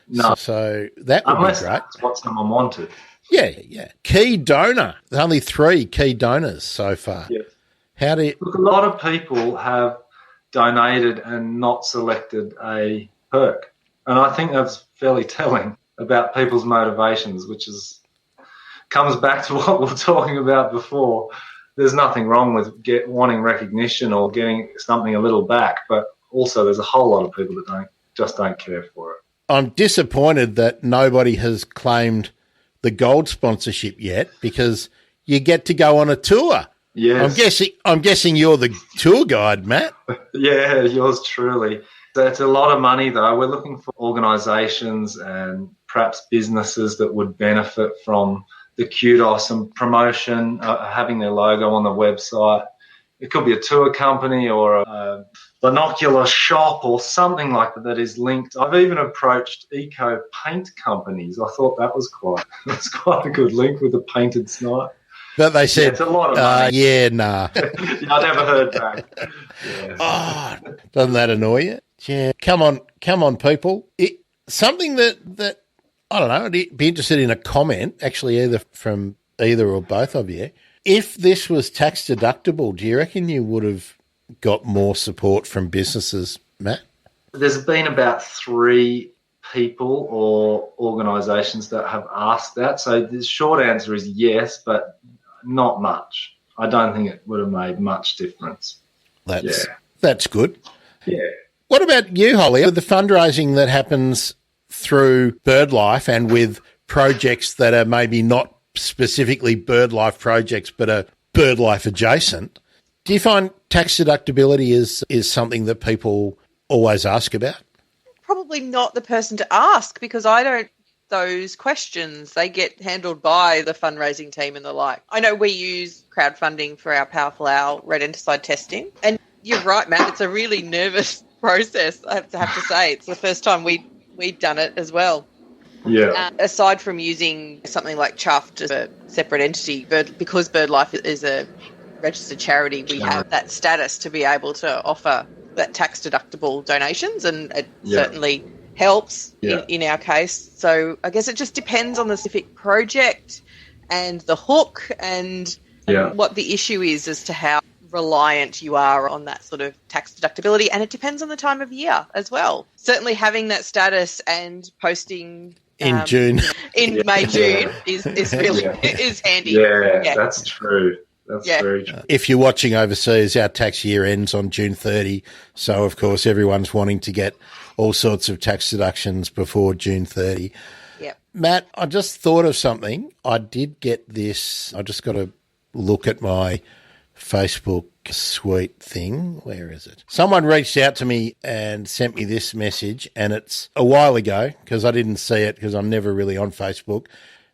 No. So that would Unless be great. that's what someone wanted. Yeah. Key donor. There's only 3 key donors so far. Yes. How do you... Look, a lot of people have donated and not selected a perk. And I think that's fairly telling about people's motivations, which comes back to what we were talking about before. There's nothing wrong with wanting recognition or getting something a little back, but also there's a whole lot of people that just don't care for it. I'm disappointed that nobody has claimed the gold sponsorship yet, because you get to go on a tour. Yes. I'm guessing you're the tour guide, Matt. Yeah, yours truly. It's a lot of money, though. We're looking for organisations and perhaps businesses that would benefit from the kudos and promotion, having their logo on the website. It could be a tour company or a binocular shop or something like that is linked. I've even approached eco paint companies. I thought that was quite a good link with the painted snipe. But they said, it's a lot of money. Nah. I never heard back. Yes. Oh, doesn't that annoy you? Yeah. Come on, people. Something that I don't know, I'd be interested in a comment, actually, either from either or both of you. If this was tax deductible, do you reckon you would have got more support from businesses, Matt? There's been about 3 people or organisations that have asked that. So the short answer is yes, but not much. I don't think it would have made much difference. That's good. Yeah. What about you, Holly? With the fundraising that happens through BirdLife and with projects that are maybe not specifically BirdLife projects but are BirdLife adjacent, do you find tax deductibility is something that people always ask about? Probably not the person to ask, because I don't those questions. They get handled by the fundraising team and the like. I know we use crowdfunding for our Powerful Owl red enticide testing. And you're right, Matt, it's a really nervous process, I have to say. It's the first time we'd done it as well. Yeah. Aside from using something like Chuffed as a separate entity, because BirdLife is a registered charity, we have that status to be able to offer that tax deductible donations, and it certainly helps in our case. So I guess it just depends on the specific project and the hook and what the issue is as to how reliant you are on that sort of tax deductibility, and it depends on the time of year as well. Certainly having that status and posting in June, in May, June is really is handy. Yeah, that's true. That's very true. If you're watching overseas, our tax year ends on June 30. So, of course, everyone's wanting to get all sorts of tax deductions before June 30. Yep. Matt, I just thought of something. I did get this. I just got to look at my Facebook suite thing. Where is it? Someone reached out to me and sent me this message, and it's a while ago because I didn't see it because I'm never really on Facebook.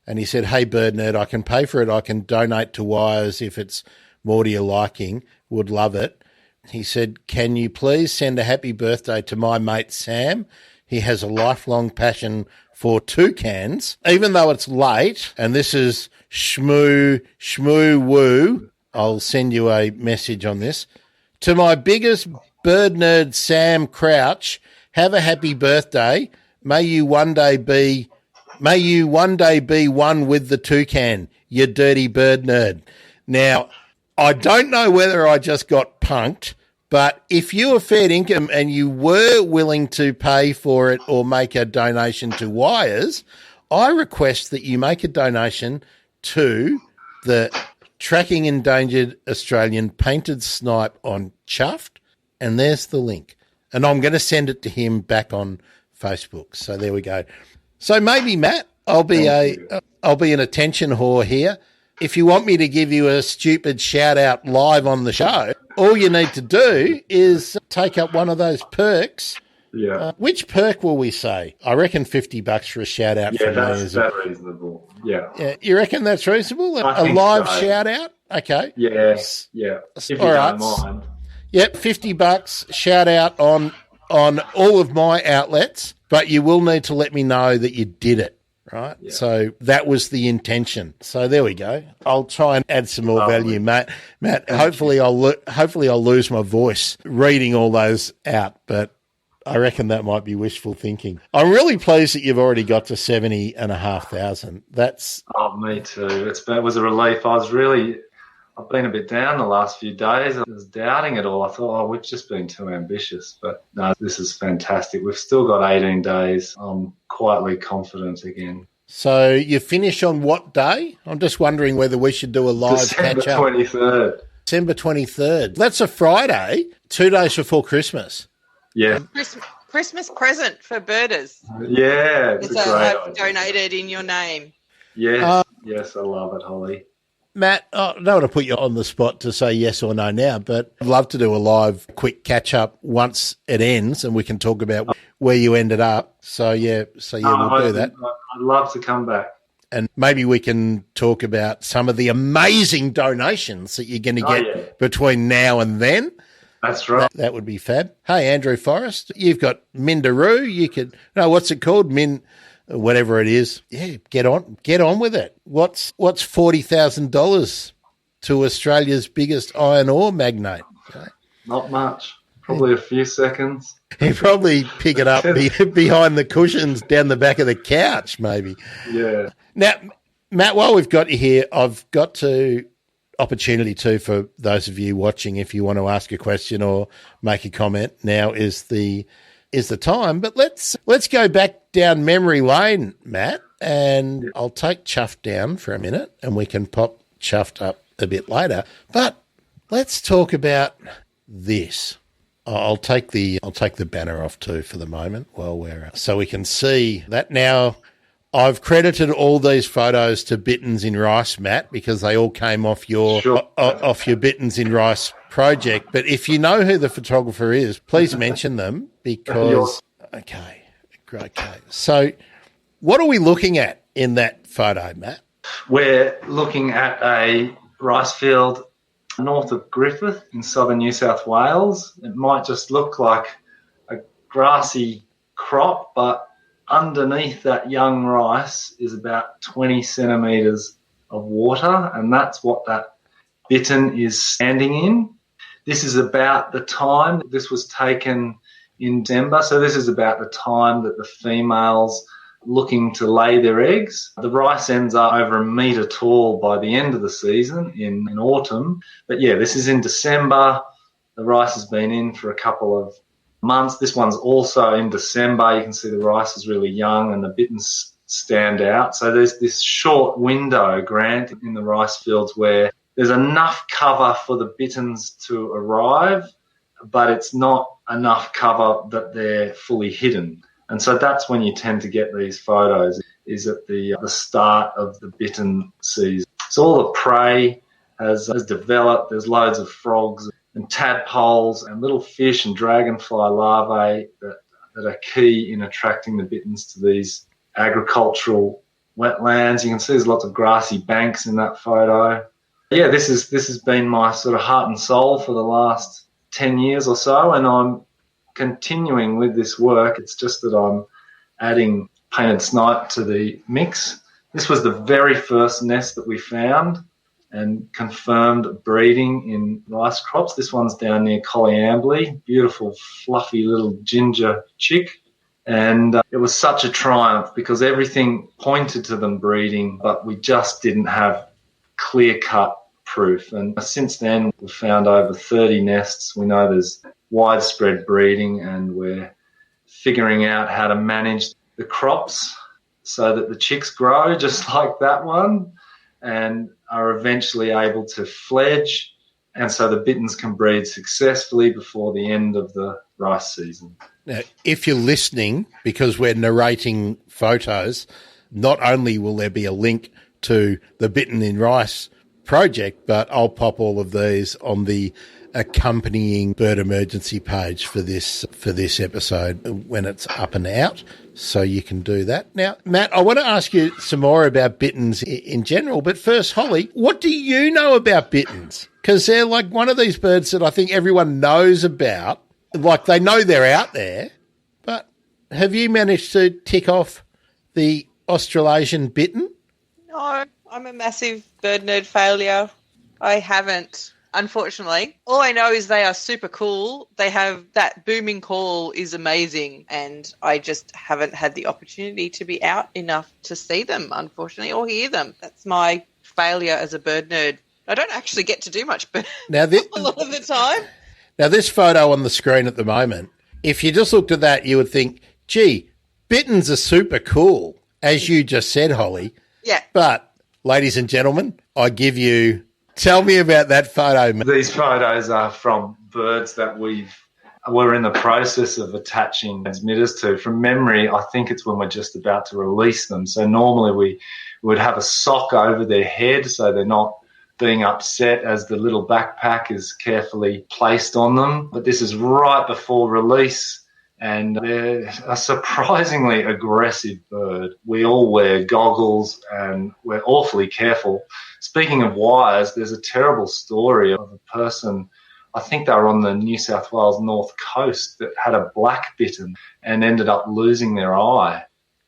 And he said, "Hey, Bird Nerd, I can pay for it. I can donate to Wires if it's more to your liking. Would love it." He said, "Can you please send a happy birthday to my mate Sam? He has a lifelong passion for toucans, even though it's late." And this is shmoo woo. I'll send you a message on this. "To my biggest bird nerd, Sam Crouch, have a happy birthday. May you one day be May you one day be one with the toucan, you dirty bird nerd. Now, I don't know whether I just got punked, but if you are fair income and you were willing to pay for it or make a donation to Wires, I request that you make a donation to the Tracking Endangered Australian Painted Snipe on Chuffed, and there's the link. And I'm going to send it to him back on Facebook. So there we go. So maybe, Matt, I'll be an attention whore here. If you want me to give you a stupid shout out live on the show, all you need to do is take up one of those perks. Yeah. Which perk will we say? I reckon $50 for a shout out. Yeah, that's reasonable. Yeah. You reckon that's reasonable? A live shout out? Okay. Yes. Yeah. If you don't mind. Yep, $50 shout out on all of my outlets, but you will need to let me know that you did it. Right, yeah. So that was the intention. So there we go. I'll try and add some more value, Matt. Hopefully I'll lose my voice reading all those out, but I reckon that might be wishful thinking. I'm really pleased that you've already got to 70,500. That's me too. It was a relief. I've been a bit down the last few days. I was doubting it all. I thought, we've just been too ambitious. But no, this is fantastic. We've still got 18 days. I'm quietly confident again. So you finish on what day? I'm just wondering whether we should do a live catch-up. December 23rd. December 23rd. That's a Friday, 2 days before Christmas. Yeah. Christmas present for birders. Yeah. It's I've donated in your name. Yes. Yes, I love it, Holly. Matt, I don't want to put you on the spot to say yes or no now, but I'd love to do a live quick catch-up once it ends and we can talk about where you ended up. So, we'll do that. I'd love to come back. And maybe we can talk about some of the amazing donations that you're going to get between now and then. That's right. That would be fab. Hey, Andrew Forrest, you've got Mindaroo. What's it called? Whatever it is. Yeah, get on with it. What's $40,000 to Australia's biggest iron ore magnate? Okay. Not much. Probably a few seconds. He'd probably pick it up behind the cushions down the back of the couch, maybe. Yeah. Now, Matt, while we've got you here, I've got to opportunity too for those of you watching, if you want to ask a question or make a comment, now is the time. But let's go back down memory lane, Matt, and I'll take Chuffed down for a minute and we can pop Chuffed up a bit later. But let's talk about this. I'll take the banner off too for the moment so we can see that now. I've credited all these photos to Bittens in Rice, Matt, because they all came off your Bittens in Rice project. But if you know who the photographer is, please mention them because okay. So what are we looking at in that photo, Matt? We're looking at a rice field north of Griffith in southern New South Wales. It might just look like a grassy crop, but underneath that young rice is about 20 centimetres of water, and that's what that bittern is standing in. This is about the time this was taken in December, so this is about the time that the females looking to lay their eggs. The rice ends up over a metre tall by the end of the season in autumn. But yeah, this is in December. The rice has been in for a couple of months. This one's also in December. You can see the rice is really young and the bittens stand out. So there's this short window, Grant, in the rice fields where there's enough cover for the bittens to arrive, but it's not enough cover that they're fully hidden. And so that's when you tend to get these photos, is at the start of the bittern season. So all the prey has developed. There's loads of frogs and tadpoles and little fish and dragonfly larvae that are key in attracting the bittens to these agricultural wetlands. You can see there's lots of grassy banks in that photo. Yeah, this has been my sort of heart and soul for the last 10 years or so, and I'm continuing with this work. It's just that I'm adding painted snipe to the mix. This was the very first nest that we found and confirmed breeding in rice crops. This one's down near Collyambly, beautiful, fluffy little ginger chick. And it was such a triumph because everything pointed to them breeding, but we just didn't have clear-cut proof. And since then, we've found over 30 nests. We know there's widespread breeding, and we're figuring out how to manage the crops so that the chicks grow just like that one and are eventually able to fledge, and so the bitterns can breed successfully before the end of the rice season. Now, if you're listening, because we're narrating photos, not only will there be a link to the Bitten in Rice project, but I'll pop all of these on the accompanying bird emergency page for this episode when it's up and out, so you can do that. Now, Matt, I want to ask you some more about bittens in general, but first, Holly, what do you know about bittens? Because they're like one of these birds that I think everyone knows about. Like, they know they're out there, but have you managed to tick off the Australasian bittern? No, I'm a massive bird nerd failure. I haven't, unfortunately. All I know is they are super cool. They have that booming call is amazing, and I just haven't had the opportunity to be out enough to see them, unfortunately, or hear them. That's my failure as a bird nerd. I don't actually get to do much bird Now, a lot of the time. Now, this photo on the screen at the moment, if you just looked at that, you would think, gee, bittens are super cool, as you just said, Holly. Yeah. But, ladies and gentlemen, tell me about that photo. These photos are from birds that we're in the process of attaching transmitters to. From memory, I think it's when we're just about to release them. So normally we would have a sock over their head so they're not being upset as the little backpack is carefully placed on them. But this is right before release, and they're a surprisingly aggressive bird. We all wear goggles and we're awfully careful. Speaking of wires, there's a terrible story of a person, I think they were on the New South Wales north coast, that had a black bittern and ended up losing their eye.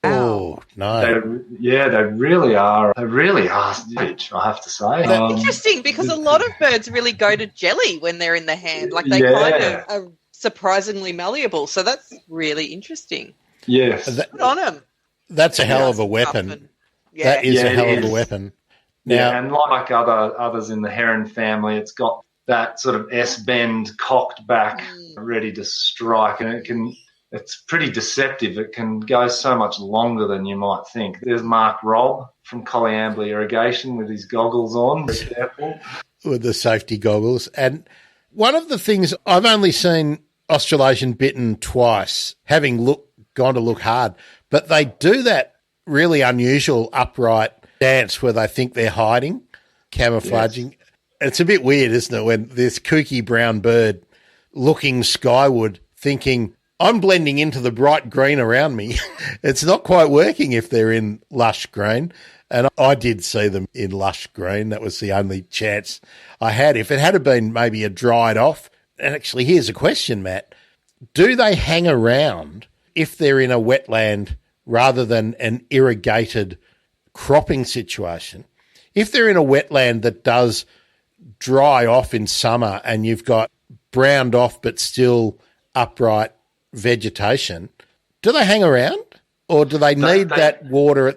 Oh, no. They really are. They really are savage, I have to say. Interesting, because a lot of birds really go to jelly when they're in the hand. Like, they kind of are surprisingly malleable. So that's really interesting. Yes. Good on them. That's a hell of a weapon. That is a hell of a weapon. Now, and like others in the heron family, it's got that sort of S-bend cocked back, ready to strike, and it's pretty deceptive. It can go so much longer than you might think. There's Mark Robb from Colliambly Irrigation with his goggles on. Be careful. With the safety goggles. And one of the things, I've only seen Australasian bittern twice, having gone to look hard, but they do that really unusual upright dance where they think they're hiding, camouflaging. Yes. It's a bit weird, isn't it, when this kooky brown bird looking skyward thinking, I'm blending into the bright green around me. It's not quite working if they're in lush green. And I did see them in lush green. That was the only chance I had. If it had been maybe a dried off, and actually here's a question, Matt. Do they hang around if they're in a wetland rather than an irrigated cropping situation? If they're in a wetland that does dry off in summer and you've got browned off but still upright vegetation, do they hang around, or do they need that water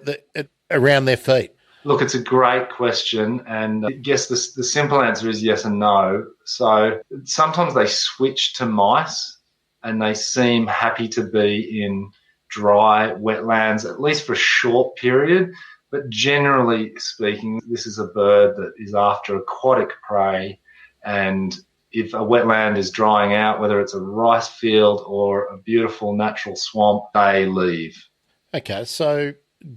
around their feet? Look, it's a great question, and I guess the simple answer is yes and no. So sometimes they switch to mice and they seem happy to be in dry wetlands, at least for a short period. But generally speaking, this is a bird that is after aquatic prey, and if a wetland is drying out, whether it's a rice field or a beautiful natural swamp, they leave. Okay, so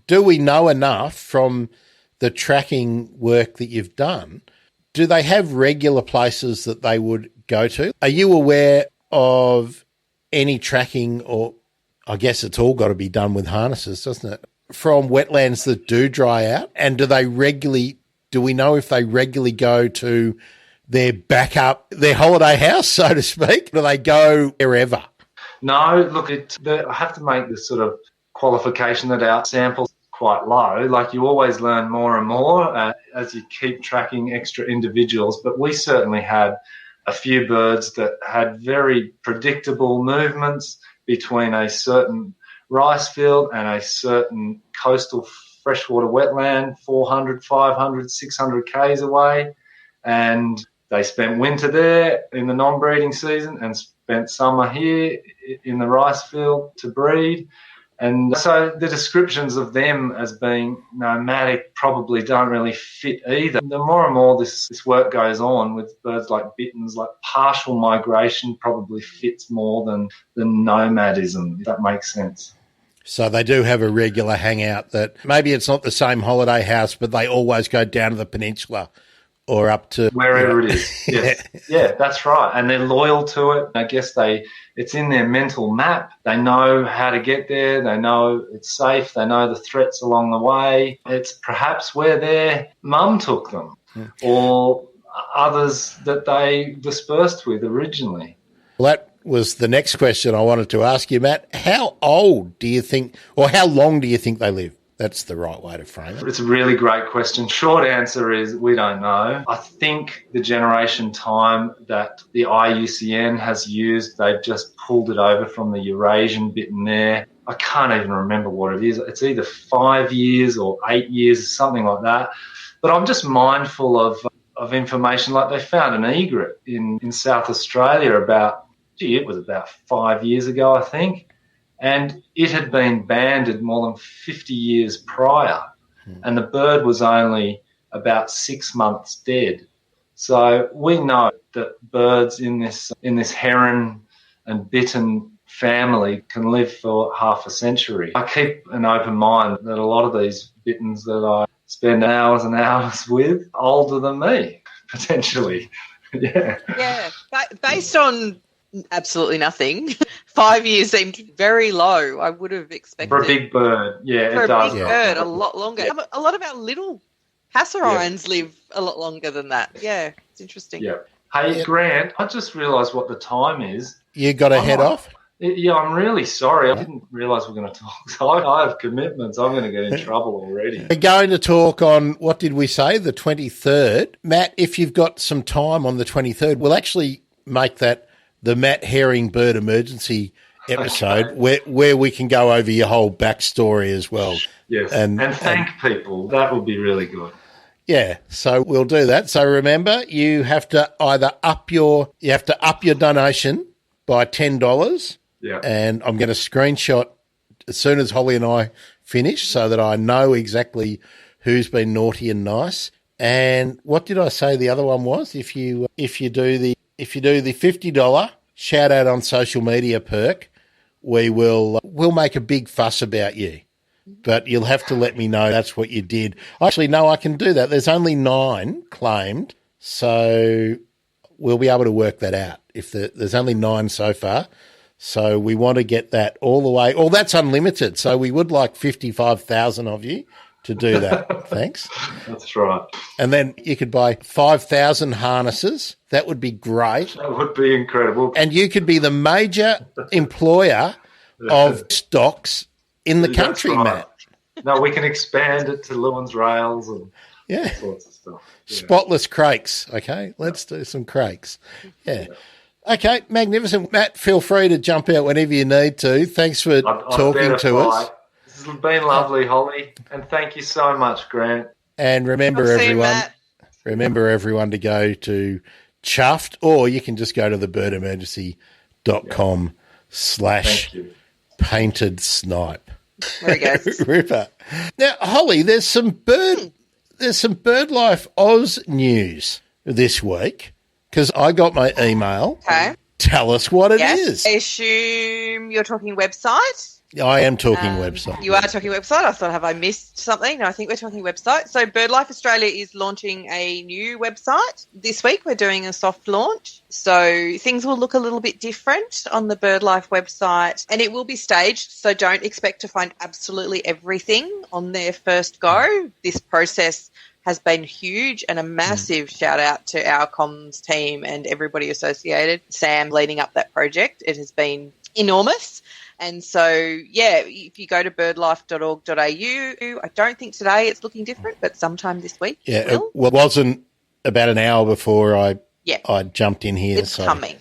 do we know enough from the tracking work that you've done? Do they have regular places that they would go to? Are you aware of any tracking, or I guess it's all got to be done with harnesses, doesn't it, from wetlands that do dry out? And do we know if they regularly go to their their holiday house, so to speak? Do they go wherever? No, look, I have to make this sort of qualification that our samples are quite low. Like, you always learn more and more as you keep tracking extra individuals. But we certainly had a few birds that had very predictable movements between a certain rice field and a certain coastal freshwater wetland 400, 500, 600 k's away, and they spent winter there in the non-breeding season and spent summer here in the rice field to breed. And so the descriptions of them as being nomadic probably don't really fit either. The more and more this work goes on with birds like bitterns, like partial migration probably fits more than nomadism, if that makes sense. So they do have a regular hangout that maybe it's not the same holiday house, but they always go down to the peninsula or up to wherever it is. Yes. Yeah, that's right. And they're loyal to it. I guess it's in their mental map. They know how to get there. They know it's safe. They know the threats along the way. It's perhaps where their mum took them or others that they dispersed with originally. Well, that was the next question I wanted to ask you, Matt. How old do you think, or how long do you think they live? That's the right way to frame it. It's a really great question. Short answer is we don't know. I think the generation time that the IUCN has used, they've just pulled it over from the Eurasian bit in there. I can't even remember what it is. It's either 5 years or 8 years, something like that. But I'm just mindful of information like they found an egret in South Australia it was about 5 years ago, I think. And it had been banded more than 50 years prior, and the bird was only about 6 months dead. So we know that birds in this heron and bittern family can live for half a century. I keep an open mind that a lot of these bitterns that I spend hours and hours with are older than me, potentially. Yeah. Yeah, based on absolutely nothing. 5 years seemed very low. I would have expected. For a big bird, yeah, for it does. For a big bird, a lot longer. Yeah. A lot of our little passerines live a lot longer than that. Yeah, it's interesting. Yeah. Hey, Grant, I just realised what the time is. You got to head off? Yeah, I'm really sorry. I didn't realise we we're going to talk. So I have commitments. I'm going to get in trouble already. We're going to talk on, what did we say, the 23rd. Matt, if you've got some time on the 23rd, we'll actually make that the Matt Herring Bird Emergency episode where we can go over your whole backstory as well. Yes, and thank people. That would be really good. Yeah, so we'll do that. So remember, you have to either up your donation by $10. Yeah. And I'm going to screenshot as soon as Holly and I finish so that I know exactly who's been naughty and nice. And what did I say the other one was? If you do the $50 shout out on social media perk, we'll make a big fuss about you. But you'll have to let me know that's what you did. Actually, no, I can do that. There's only 9 claimed, so we'll be able to work that out. There's only 9 so far, so we want to get that all the way. Oh, that's unlimited, so we would like 55,000 of you to do that. Thanks. That's right. And then you could buy 5,000 harnesses. That would be great. That would be incredible. And you could be the major employer of stocks in the country, right. Matt. No, we can expand it to Lewin's rails and all sorts of stuff. Yeah. Spotless crakes, okay? Let's do some crakes. Yeah. Okay, magnificent. Matt, feel free to jump out whenever you need to. Thanks for talking to us. This has been lovely, Holly, and thank you so much, Grant. And remember, everyone to go to Chuffed, or you can just go to thebirdemergency.com/painted snipe. There he goes. Ripper. Now, Holly, there's some BirdLife Oz news this week because I got my email. Okay. Tell us what it is. I assume you're talking website? I am talking website. You are talking website? I thought, have I missed something? No, I think we're talking website. So BirdLife Australia is launching a new website. This week we're doing a soft launch. So things will look a little bit different on the BirdLife website, and it will be staged. So don't expect to find absolutely everything on their first go. This process has been huge, and a massive shout out to our comms team and everybody associated. Sam leading up that project. It has been enormous. And so, if you go to birdlife.org.au, I don't think today it's looking different, but sometime this week it will. It wasn't about an hour before I jumped in here. It's coming.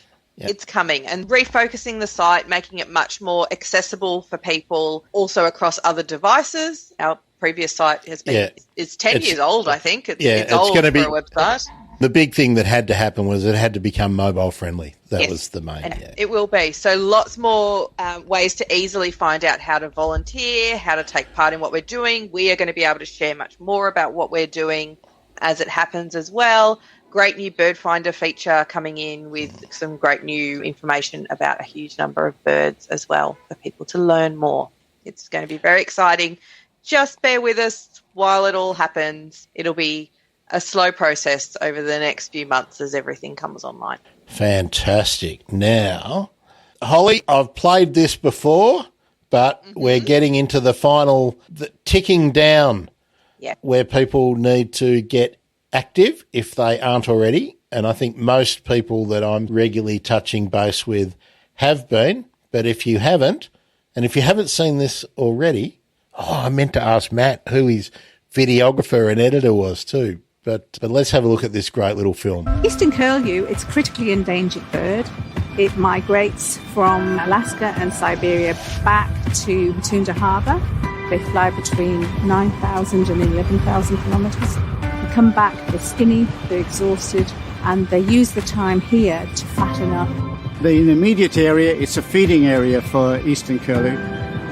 It's coming, and refocusing the site, making it much more accessible for people also across other devices. Our previous site has been, it's 10 years old, I think. It's old for a website. The big thing that had to happen was it had to become mobile friendly. That was the main. It will be. So lots more ways to easily find out how to volunteer, how to take part in what we're doing. We are going to be able to share much more about what we're doing as it happens as well. Great new bird finder feature coming in with some great new information about a huge number of birds as well for people to learn more. It's going to be very exciting. Just bear with us while it all happens. It'll be a slow process over the next few months as everything comes online. Fantastic. Now, Holly, I've played this before, but we're getting into the final, ticking down where people need to get active if they aren't already. And I think most people that I'm regularly touching base with have been. But if you haven't, and if you haven't seen this already, I meant to ask Matt who his videographer and editor was too. But let's have a look at this great little film. Eastern curlew, it's a critically endangered bird. It migrates from Alaska and Siberia back to Tunda Harbour. They fly between 9,000 and 11,000 kilometres. They come back, they're skinny, they're exhausted, and they use the time here to fatten up. The immediate area, it's a feeding area for eastern curlew.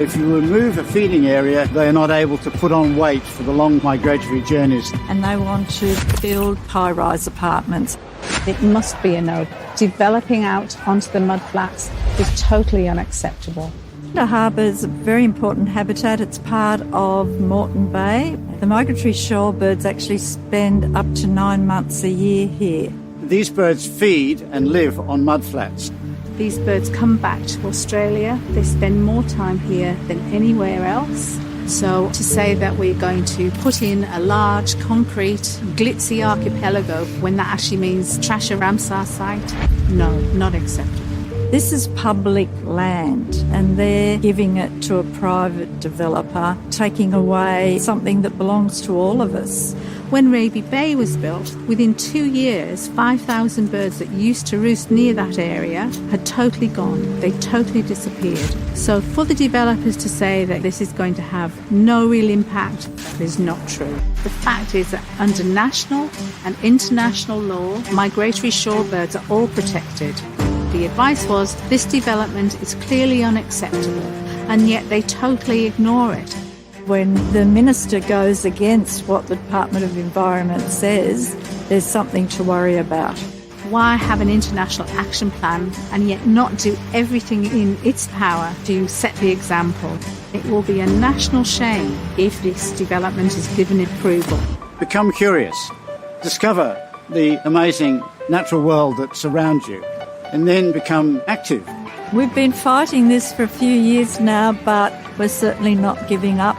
If you remove a feeding area, they are not able to put on weight for the long migratory journeys. And they want to build high-rise apartments. It must be a no. Developing out onto the mudflats is totally unacceptable. The harbour is a very important habitat. It's part of Moreton Bay. The migratory shorebirds actually spend up to 9 months a year here. These birds feed and live on mudflats. These birds come back to Australia. They spend more time here than anywhere else. So to say that we're going to put in a large, concrete, glitzy archipelago when that actually means trash a Ramsar site, no, not acceptable. This is public land and they're giving it to a private developer, taking away something that belongs to all of us. When Raby Bay was built, within 2 years, 5,000 birds that used to roost near that area had totally gone. They totally disappeared. So for the developers to say that this is going to have no real impact is not true. The fact is that under national and international law, migratory shorebirds are all protected. The advice was this development is clearly unacceptable, and yet they totally ignore it. When the minister goes against what the Department of Environment says, there's something to worry about. Why have an international action plan and yet not do everything in its power to set the example? It will be a national shame if this development is given approval. Become curious. Discover the amazing natural world that surrounds you, and then become active. We've been fighting this for a few years now, but we're certainly not giving up.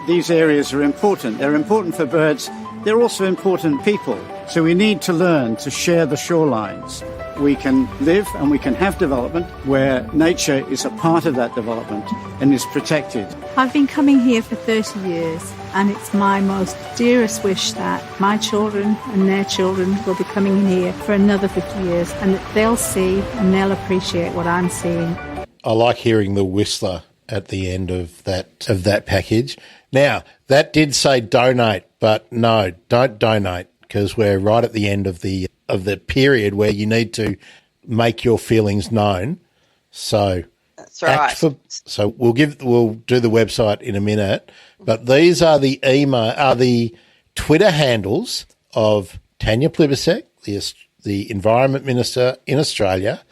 These areas are important. They're important for birds. They're also important people. So we need to learn to share the shorelines. We can live and we can have development where nature is a part of that development and is protected. I've been coming here for 30 years, and it's my most dearest wish that my children and their children will be coming in here for another 50 years, and that they'll see and they'll appreciate what I'm seeing. I like hearing the whistler at the end of that package. Now, that did say donate, but no, don't donate, because we're right at the end of the period where you need to make your feelings known. So that's right. So we'll do the website in a minute, but these are the Twitter handles of Tanya Plibersek, the Environment Minister in Australia,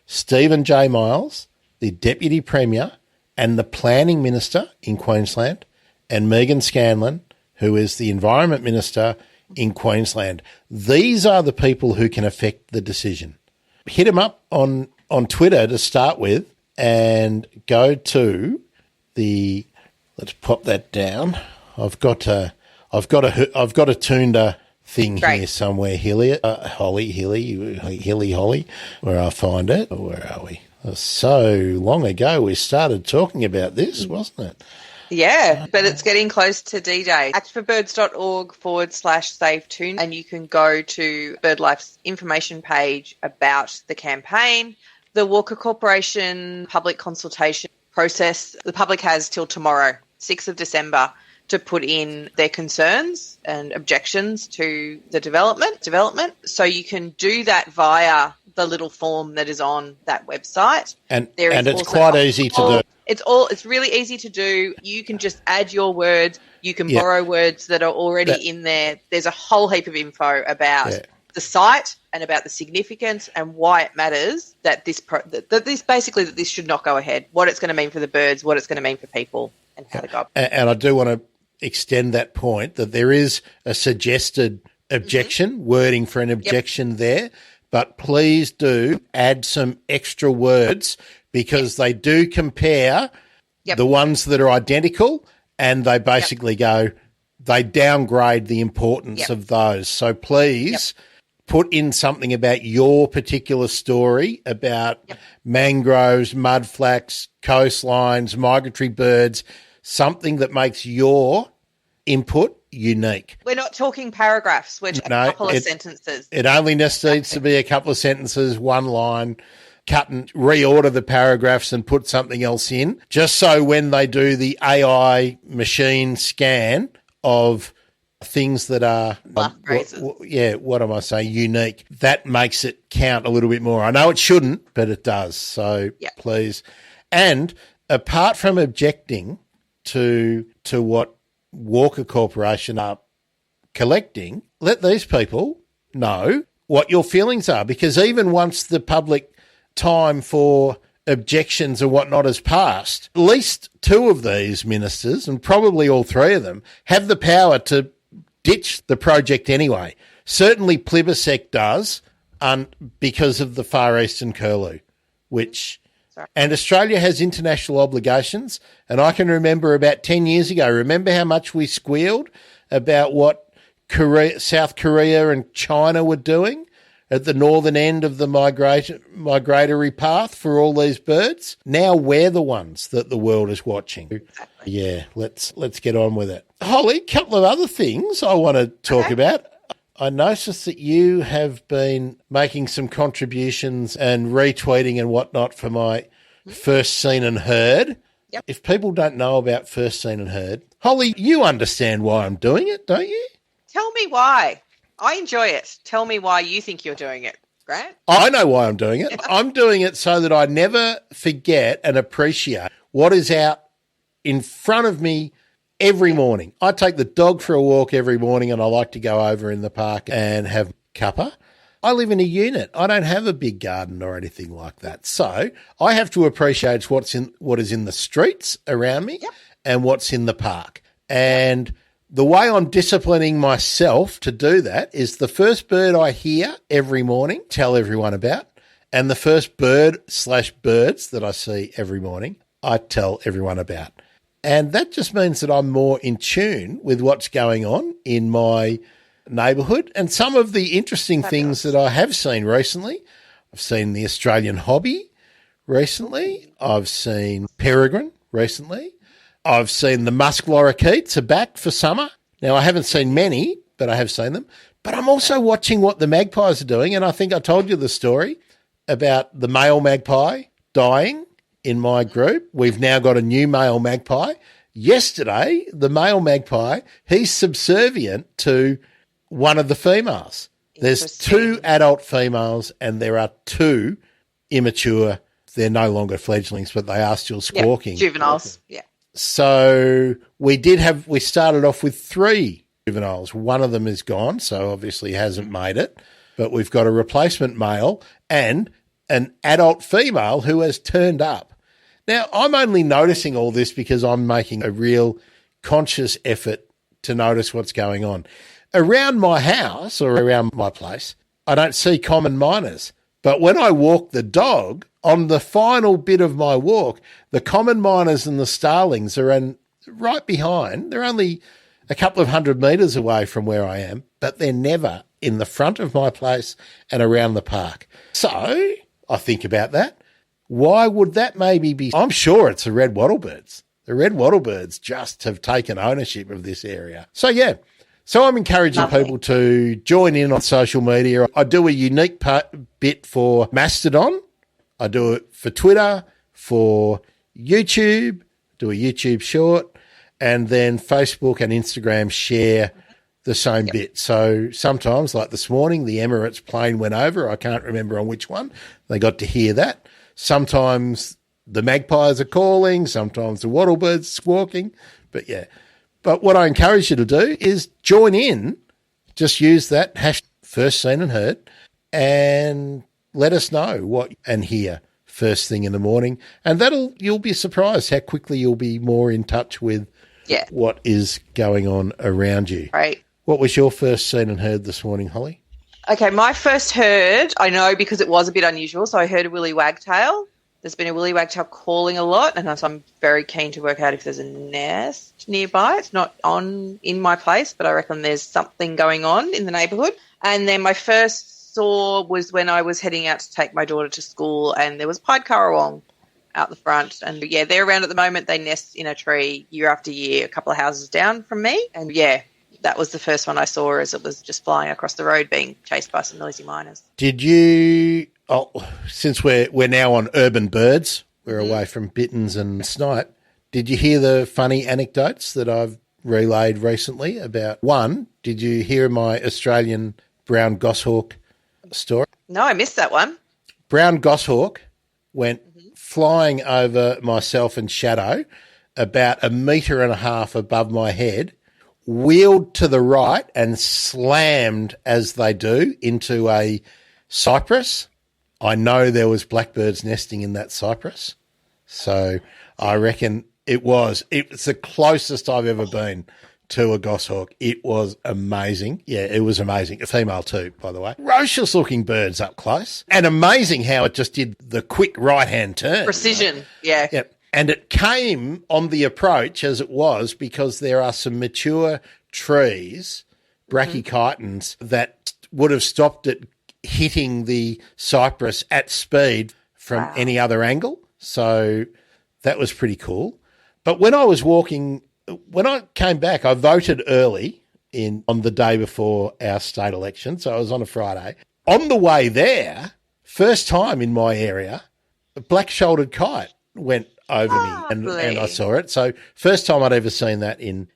Stephen J. Miles, the Deputy Premier, and the Planning Minister in Queensland, and Megan Scanlon, who is the Environment Minister in Queensland. These are the people who can affect the decision. Hit them up on Twitter to start with, and go to the. Let's pop that down. I've got a Tunda thing here somewhere. Holly, where I find it. Where are we? So long ago we started talking about this, wasn't it? Yeah, but it's getting close to D-Day. actforbirds.org/save Tunda, and you can go to BirdLife's information page about the campaign, The Walker Corporation public consultation process, the public has till tomorrow, 6th of December, to put in their concerns and objections to the development. So you can do that via the little form that is on that website. And it's quite easy to do. It's really easy to do. You can just add your words. You can borrow words that are already in there. There's a whole heap of info about the site and about the significance and why it matters that this should not go ahead, what it's going to mean for the birds, what it's going to mean for people, and how to go. And I do want to extend that point that there is a suggested objection, wording for an objection there, but please do add some extra words because they do compare the ones that are identical and they basically they downgrade the importance of those. So please put in something about your particular story about mangroves, mudflats, coastlines, migratory birds, something that makes your input unique. We're not talking paragraphs. We're talking a couple of sentences. It only needs to be a couple of sentences, one line, cut and reorder the paragraphs and put something else in, just so when they do the AI machine scan of things that are, what am I saying, unique, that makes it count a little bit more. I know it shouldn't, but it does. So please. And apart from objecting to what Walker Corporation are collecting, let these people know what your feelings are, because even once the public time for objections and whatnot has passed, at least two of these ministers, and probably all three of them, have the power to ditch the project anyway. Certainly Plibersek does, because of the Far Eastern Curlew, and Australia has international obligations. And I can remember about 10 years ago, remember how much we squealed about what South Korea and China were doing at the northern end of the migratory path for all these birds? Now we're the ones that the world is watching. Exactly. Yeah, let's get on with it. Holly, a couple of other things I want to talk about. I noticed that you have been making some contributions and retweeting and whatnot for my First Seen and Heard. Yep. If people don't know about First Seen and Heard, Holly, you understand why I'm doing it, don't you? Tell me why. I enjoy it. Tell me why you think you're doing it, Grant. I know why I'm doing it. I'm doing it so that I never forget and appreciate what is out in front of me every morning. I take the dog for a walk every morning and I like to go over in the park and have cuppa. I live in a unit. I don't have a big garden or anything like that. So I have to appreciate what is in the streets around me and what's in the park. And the way I'm disciplining myself to do that is the first bird I hear every morning, tell everyone about, and the first bird/birds that I see every morning, I tell everyone about. And that just means that I'm more in tune with what's going on in my neighbourhood. And some of the interesting things that I have seen recently, I've seen the Australian hobby recently. I've seen peregrine recently. I've seen the musk lorikeets are back for summer. Now, I haven't seen many, but I have seen them. But I'm also watching what the magpies are doing. And I think I told you the story about the male magpie dying in my group. We've now got a new male magpie. Yesterday, the male magpie, he's subservient to one of the females. There's two adult females and there are two immature. They're no longer fledglings, but they are still squawking. Juveniles, So we started off with 3 juveniles. One of them is gone, so obviously hasn't made it. But we've got a replacement male and an adult female who has turned up. Now, I'm only noticing all this because I'm making a real conscious effort to notice what's going on. Around my house or around my place, I don't see common miners. But when I walk the dog, on the final bit of my walk, the common miners and the starlings are right behind. They're only a couple of 100 metres away from where I am, but they're never in the front of my place and around the park. So I think about that. Why would that maybe be? I'm sure it's the red wattlebirds. The red wattlebirds just have taken ownership of this area. So I'm encouraging people to join in on social media. I do a unique bit for Mastodon I do it for Twitter, for YouTube, do a YouTube short, and then Facebook and Instagram share the same bit. So sometimes, like this morning, the Emirates plane went over. I can't remember on which one. They got to hear that. Sometimes the magpies are calling, sometimes the wattlebird's squawking. But yeah. But what I encourage you to do is join in. Just use that hashtag first seen and heard and let us know what and hear first thing in the morning. And you'll be surprised how quickly you'll be more in touch with what is going on around you. Right. What was your first seen and heard this morning, Holly? Okay, my first heard, I know because it was a bit unusual, so I heard a willy wagtail. There's been a willy wagtail calling a lot, and so I'm very keen to work out if there's a nest nearby. It's not in my place, but I reckon there's something going on in the neighbourhood. And then my first saw was when I was heading out to take my daughter to school, and there was pied currawong out the front. And, yeah, they're around at the moment. They nest in a tree year after year, a couple of houses down from me. And, yeah, that was the first one I saw as it was just flying across the road being chased by some noisy miners. Did you... Oh, since we're now on urban birds, we're away from bitters and snipe. Did you hear the funny anecdotes that I've relayed recently about one? Did you hear my Australian brown goshawk story? No, I missed that one. Brown goshawk went flying over myself and Shadow about 1.5 meters above my head, wheeled to the right and slammed, as they do, into a cypress. I know there was blackbirds nesting in that cypress, so I reckon it's the closest I've ever been to a goshawk. It was amazing. Yeah, it was amazing. A female too, by the way. Ferocious looking birds up close, and amazing how it just did the quick right-hand turn. Precision, yeah. Yep. And it came on the approach as it was because there are some mature trees, brachychitons, that would have stopped it hitting the cypress at speed from any other angle. So that was pretty cool. But when I came back, I voted early on the day before our state election. So I was on a Friday. On the way there, first time in my area, a black-shouldered kite went over me and I saw it. So first time I'd ever seen that in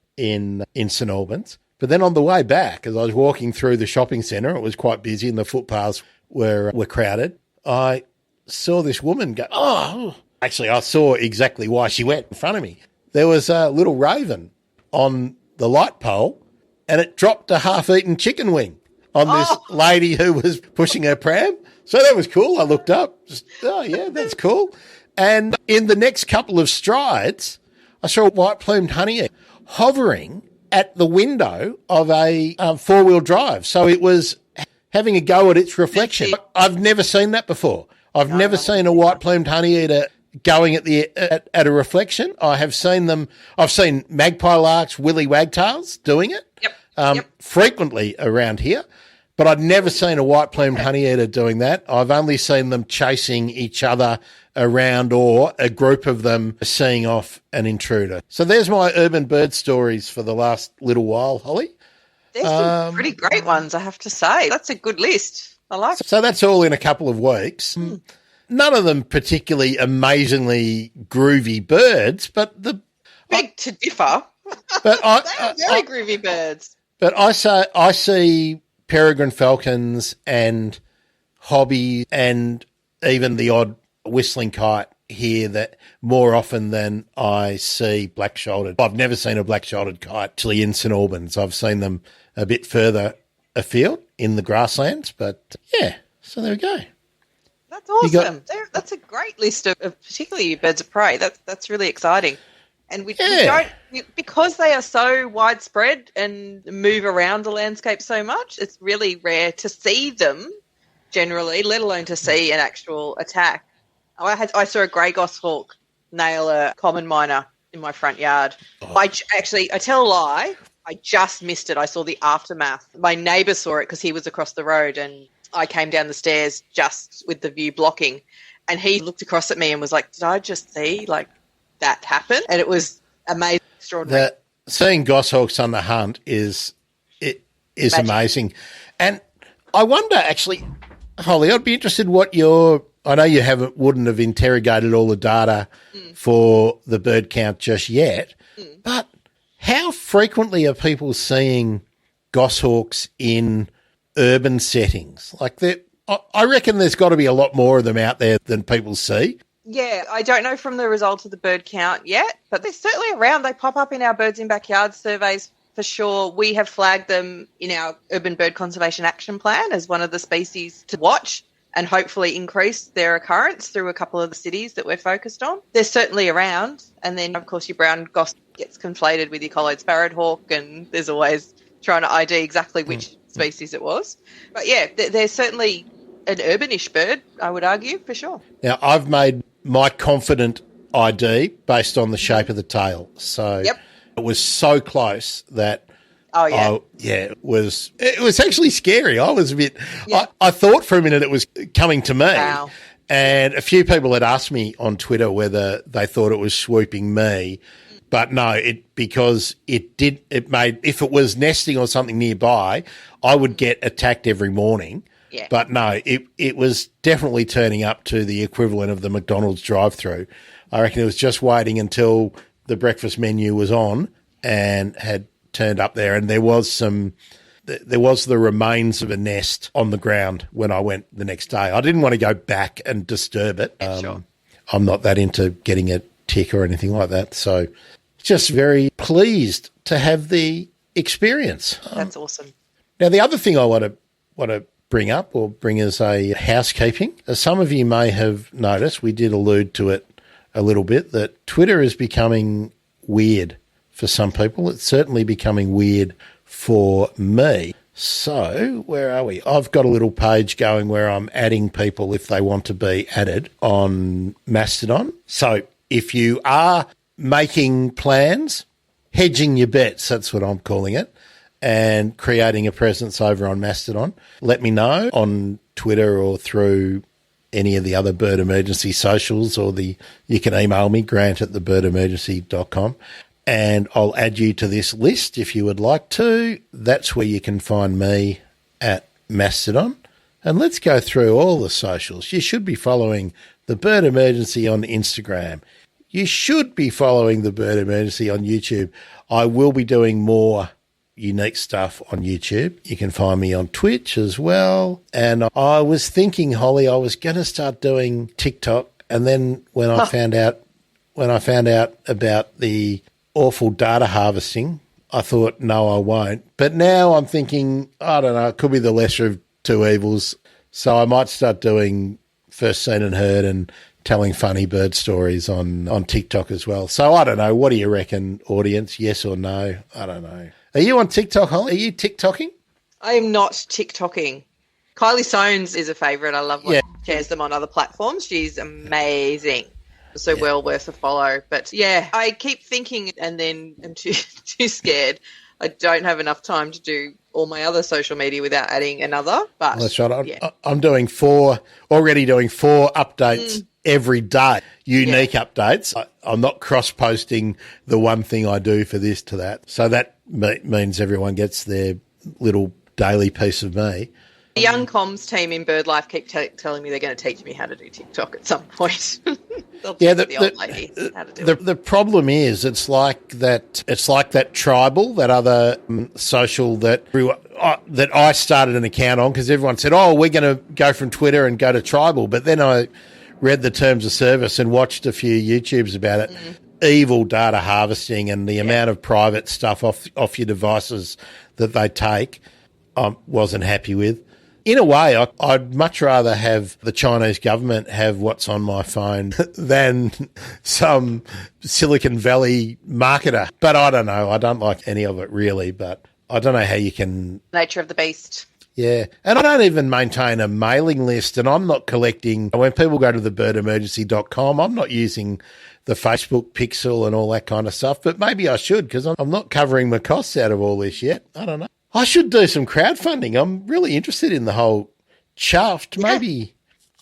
St Albans. But then on the way back, as I was walking through the shopping centre, it was quite busy and the footpaths were crowded, I saw this woman go, actually, I saw exactly why she went in front of me. There was a little raven on the light pole and it dropped a half-eaten chicken wing on this lady who was pushing her pram. So that was cool. I looked up. That's cool. And in the next couple of strides, I saw a white-plumed honeyeater hovering at the window of a four-wheel drive. So it was having a go at its reflection. I've never seen that before. I've never seen a white-plumed honeyeater going at a reflection. I've seen magpie larks, willy wagtails doing it frequently around here. But I'd never seen a white-plumed honeyeater doing that. I've only seen them chasing each other around or a group of them seeing off an intruder. So there's my urban bird stories for the last little while, Holly. There's some pretty great ones, I have to say. That's a good list. I like it. So that's all in a couple of weeks. None of them particularly amazingly groovy birds, but beg to differ. But They're very groovy birds. But I see peregrine falcons and hobby and even the odd whistling kite here that more often than I see black-shouldered. I've never seen a black-shouldered kite actually in St Albans. I've seen them a bit further afield in the grasslands, but yeah, so there we go. That's awesome. That's a great list of particularly birds of prey. That's really exciting. And we don't, because they are so widespread and move around the landscape so much, it's really rare to see them generally, let alone to see an actual attack. I saw a grey goshawk nail a common miner in my front yard. I tell a lie, I just missed it. I saw the aftermath. My neighbour saw it because he was across the road and I came down the stairs just with the view blocking and he looked across at me and was like, did I just see that happen? And it was amazing, extraordinary. Seeing goshawks on the hunt is amazing. And I wonder, actually, Holly, I'd be interested what your I know you wouldn't have interrogated all the data for the bird count just yet, but how frequently are people seeing goshawks in urban settings? Like, I reckon there's got to be a lot more of them out there than people see. Yeah, I don't know from the results of the bird count yet, but they're certainly around. They pop up in our Birds in Backyard surveys for sure. We have flagged them in our Urban Bird Conservation Action Plan as one of the species to watch and hopefully increase their occurrence through a couple of the cities that we're focused on. They're certainly around. And then, of course, your brown goss gets conflated with your collared sparrowhawk, and there's always trying to ID exactly which species it was. But, yeah, they're certainly an urbanish bird, I would argue, for sure. Now, I've made my confident ID based on the shape of the tail. So it was so close that it was actually scary. I was a bit I thought for a minute it was coming to me. Wow. And a few people had asked me on Twitter whether they thought it was swooping me. But no, because if it was nesting or something nearby, I would get attacked every morning. Yeah. But no, it was definitely turning up to the equivalent of the McDonald's drive-through. I reckon it was just waiting until the breakfast menu was on and had turned up there, and there was the remains of a nest on the ground when I went the next day. I didn't want to go back and disturb it. Sure. I'm not that into getting a tick or anything like that, so just very pleased to have the experience. That's awesome. Now, the other thing I want to bring up or bring as a housekeeping, as some of you may have noticed, we did allude to it a little bit, that Twitter is becoming weird for some people. It's certainly becoming weird for me. So where are we? I've got a little page going where I'm adding people if they want to be added on Mastodon. So if you are making plans, hedging your bets, that's what I'm calling it, and creating a presence over on Mastodon, let me know on Twitter or through any of the other Bird Emergency socials, or you can email me, grant@thebirdemergency.com, and I'll add you to this list if you would like to. That's where you can find me at Mastodon. And let's go through all the socials. You should be following the Bird Emergency on Instagram. You should be following the Bird Emergency on YouTube. I will be doing more unique stuff on YouTube. You can find me on Twitch as well. And I was thinking, Holly, I was going to start doing TikTok, and then when I found out about the awful data harvesting, I thought, no, I won't. But now I'm thinking, I don't know, it could be the lesser of two evils. So I might start doing First Seen and Heard and telling funny bird stories on TikTok as well. So I don't know. What do you reckon, audience? Yes or no? I don't know. Are you on TikTok, Holly? Are you TikToking? I am not TikToking. Kylie Soanes is a favourite. I love when she shares them on other platforms. She's amazing. So well worth a follow. But, yeah, I keep thinking and then I'm too scared. I don't have enough time to do all my other social media without adding another. But that's right. I'm doing already doing four updates every day, unique updates. I'm not cross-posting the one thing I do for this to that. So that means everyone gets their little daily piece of me. The young comms team in BirdLife keep telling me they're going to teach me how to do TikTok at some point. The old lady how to do it. The problem is it's like that Tribal, that other social that I started an account on because everyone said, oh, we're going to go from Twitter and go to Tribal. But then I read the terms of service and watched a few YouTubes about it. Evil data harvesting and the amount of private stuff off your devices that they take, I wasn't happy with. In a way, I'd much rather have the Chinese government have what's on my phone than some Silicon Valley marketer. But I don't know. I don't like any of it really, but I don't know how you can... Nature of the beast. Yeah. And I don't even maintain a mailing list, and I'm not collecting... When people go to thebirdemergency.com, I'm not using the Facebook pixel and all that kind of stuff, but maybe I should because I'm not covering my costs out of all this yet. I don't know. I should do some crowdfunding. I'm really interested in the whole chuffed. Maybe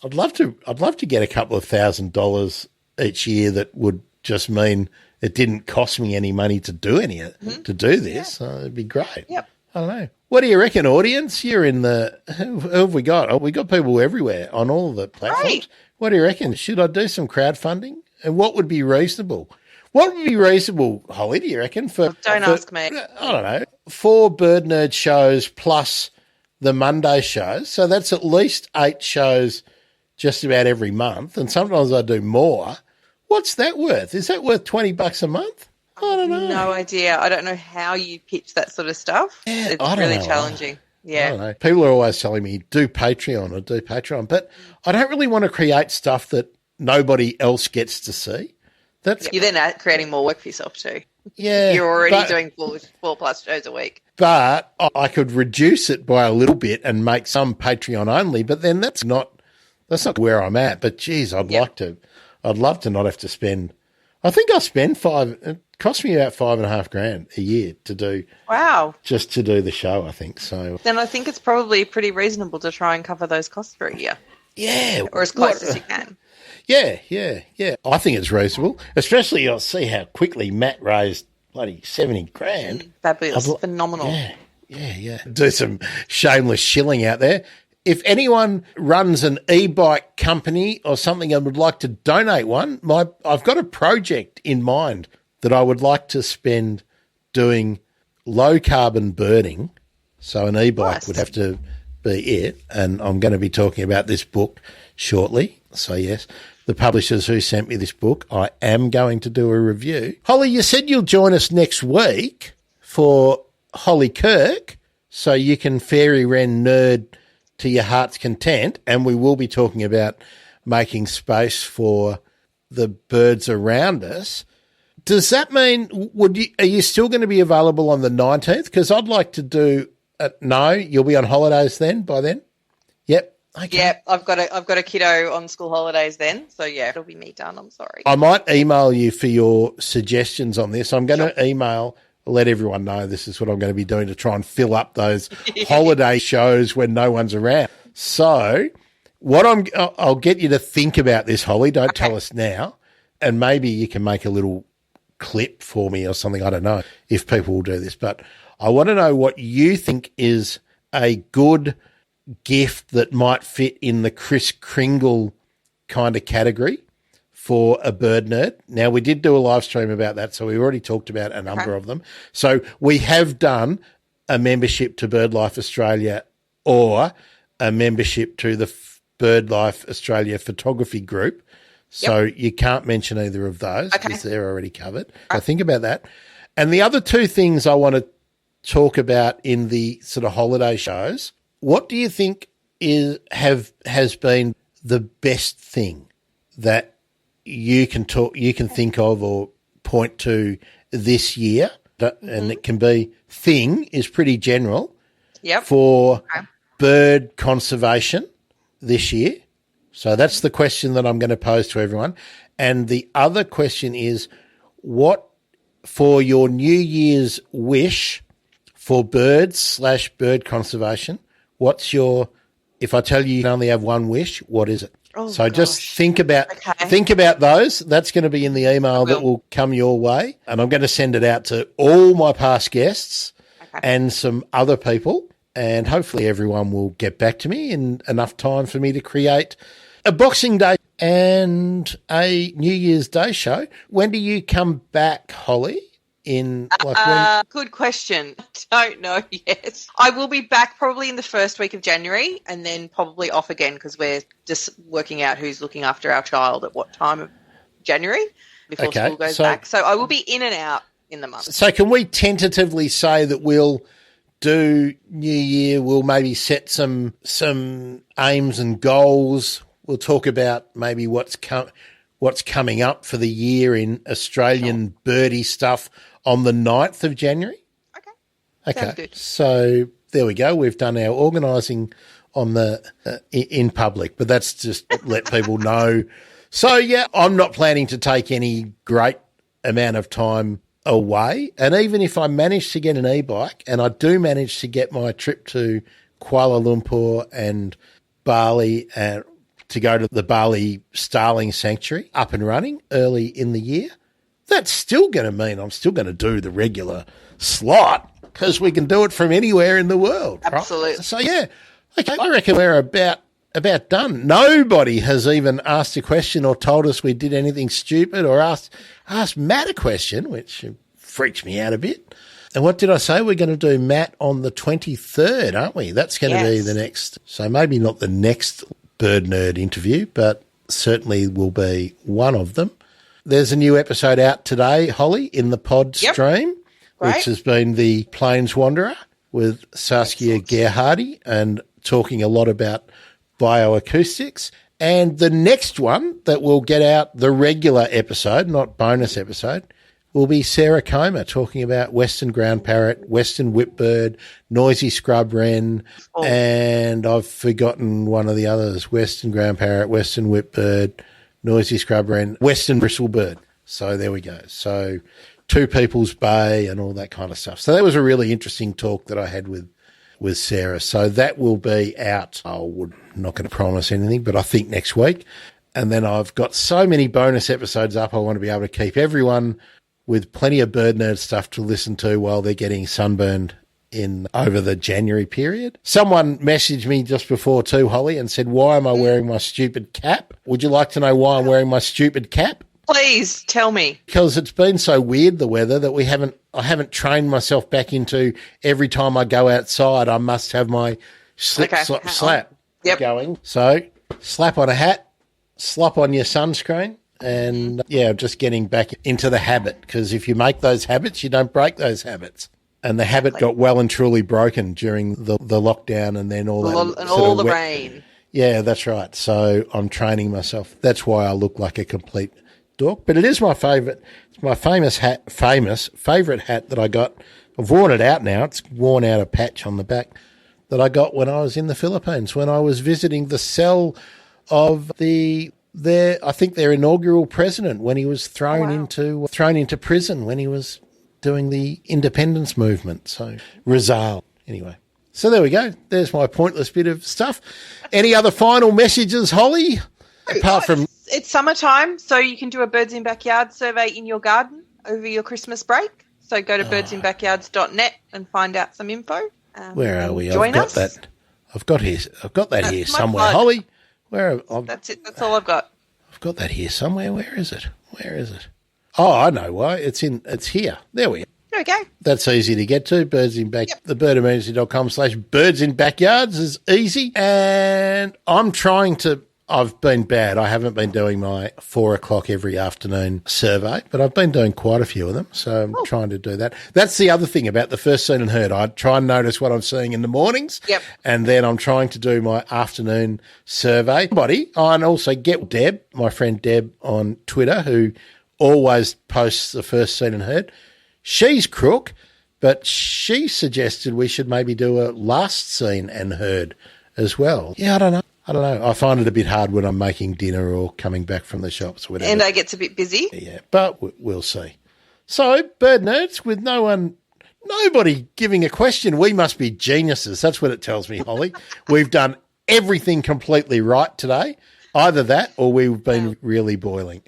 I'd love to get a couple of $1,000 each year. That would just mean it didn't cost me any money to do to do this. So it'd be great. Yep. I don't know. What do you reckon, audience? You're in the... Who have we got? Oh, we got people everywhere on all the platforms. Right. What do you reckon? Should I do some crowdfunding? And what would be reasonable? What would be reasonable, Holly, do you reckon? Don't ask me. I don't know. 4 Bird Nerd shows plus the Monday shows. So that's at least 8 shows just about every month. And sometimes I do more. What's that worth? Is that worth $20 a month? I don't know. No idea. I don't know how you pitch that sort of stuff. Yeah, it's I don't really know. challenging. I Yeah. don't know. People are always telling me, do Patreon. But I don't really want to create stuff that nobody else gets to see. That's You're then creating more work for yourself too. yeah. You're already but- doing 4+ shows a week. But I could reduce it by a little bit and make some Patreon only. But then that's not where I'm at. But geez, I'd love to not have to spend. I think I spend it cost me about $5,500 a year to do. Wow. Just to do the show, I think. So Then I think it's probably pretty reasonable to try and cover those costs for a year, yeah. or as close as you can. Yeah. I think it's reasonable, especially you'll see how quickly Matt raised bloody $70,000. Fabulous. Phenomenal. Yeah. Do some shameless shilling out there. If anyone runs an e-bike company or something and would like to donate one, I've got a project in mind that I would like to spend doing low carbon birding. So an e-bike would have to be it. And I'm going to be talking about this book shortly. So yes, the publishers who sent me this book, I am going to do a review. Holly, you said you'll join us next week for Holly Kirk, so you can fairy wren nerd to your heart's content, and we will be talking about making space for the birds around us. Does that mean are you still going to be available on the 19th? Because I'd like to do no, you'll be on holidays by then? Yep. Okay. Yep, I've got a kiddo on school holidays then, so yeah, it'll be me done. I'm sorry. I might email you for your suggestions on this. I'm going to email, let everyone know this is what I'm going to be doing to try and fill up those holiday shows when no one's around. So I'll get you to think about this, Holly. Don't tell us now. And maybe you can make a little clip for me or something. I don't know if people will do this, but I want to know what you think is a good gift that might fit in the Kris Kringle kind of category for a bird nerd. Now, we did do a live stream about that, so we already talked about a number of them. So we have done a membership to BirdLife Australia or a membership to the BirdLife Australia photography group. So you can't mention either of those because they're already covered. So think about that. And the other 2 things I want to talk about in the sort of holiday shows, what do you think has been the best thing that you can think of or point to this year? And it can be thing is pretty general for bird conservation this year. So that's the question that I'm going to pose to everyone. And the other question is, what for your New Year's wish for birds/bird conservation, what's your, if I tell you only have one wish, what is it? Oh, so gosh. just think about those. That's going to be in the email that will come your way. And I'm going to send it out to all my past guests and some other people. And hopefully everyone will get back to me in enough time for me to create a Boxing Day and a New Year's Day show. When do you come back, Holly? Good question. I don't know yet. I will be back probably in the first week of January and then probably off again because we're just working out who's looking after our child at what time of January before school goes back. So I will be in and out in the month. So can we tentatively say that we'll do New Year, we'll maybe set some aims and goals. We'll talk about maybe what's coming up for the year in Australian birdie stuff on the 9th of January. Okay. Sounds good. So there we go. We've done our organising on in public, but that's just let people know. So yeah, I'm not planning to take any great amount of time away. And even if I manage to get an e-bike, and I do manage to get my trip to Kuala Lumpur and Bali and to go to the Bali Starling Sanctuary up and running early in the year, that's still going to mean I'm still going to do the regular slot because we can do it from anywhere in the world. Absolutely. Right? So, yeah, okay, I reckon we're about done. Nobody has even asked a question or told us we did anything stupid or asked Matt a question, which freaked me out a bit. And what did I say? We're going to do Matt on the 23rd, aren't we? That's going to be the next. So maybe not the next Bird Nerd interview, but certainly will be one of them. There's a new episode out today, Holly, in the pod stream, which has been the Plains Wanderer with Saskia Gerhardy and talking a lot about bioacoustics. And the next one that will get out, the regular episode, not bonus episode, will be Sarah Comer talking about western ground parrot, western whipbird, noisy scrub wren, and I've forgotten one of the others, western ground parrot, western whipbird, noisy scrub wren, western bristlebird. So there we go. So Two People's Bay and all that kind of stuff. So that was a really interesting talk that I had with Sarah. So that will be out. I'm not going to promise anything, but I think next week. And then I've got so many bonus episodes up. I want to be able to keep everyone with plenty of Bird Nerd stuff to listen to while they're getting sunburned over the January period. Someone messaged me just before too, Holly, and said, why am I wearing my stupid cap? Would you like to know why I'm wearing my stupid cap? Please tell me. Because it's been so weird, the weather, that I haven't trained myself back into every time I go outside, I must have my slap going. So slap on a hat, slop on your sunscreen. And, just getting back into the habit, because if you make those habits, you don't break those habits. And the habit got well and truly broken during the lockdown and then all the rain. Yeah, that's right. So I'm training myself. That's why I look like a complete dork. But it is my favourite. It's my favourite hat that I got. I've worn it out now. It's worn out a patch on the back that I got when I was in the Philippines, when I was visiting the cell of I think their inaugural president, when he was thrown into prison when he was doing the independence movement. So Rizal. Anyway, so there we go. There's my pointless bit of stuff. Any other final messages, Holly? Apart from it's summertime, so you can do a Birds in Backyard survey in your garden over your Christmas break. So go to birdsinbackyards.net and find out some info. Where are we? Join us. I've got that here somewhere, Holly. That's it. That's all I've got. I've got that here somewhere. Where is it? Oh, I know why. It's here. There we are. Okay. That's easy to get to. The birdemergency.com/birdsinbackyards is easy. And I've been bad. I haven't been doing my 4:00 every afternoon survey, but I've been doing quite a few of them. So I'm trying to do that. That's the other thing about the first seen and heard. I try and notice what I'm seeing in the mornings. Yep. And then I'm trying to do my afternoon survey. And also get Deb, my friend Deb on Twitter, who always posts the first seen and heard. She's crook, but she suggested we should maybe do a last seen and heard as well. Yeah, I don't know. I find it a bit hard when I'm making dinner or coming back from the shops or whatever. And I gets a bit busy. Yeah, but we'll see. So, Bird Nerds, with nobody giving a question, we must be geniuses. That's what it tells me, Holly. We've done everything completely right today. Either that or we've been really boring.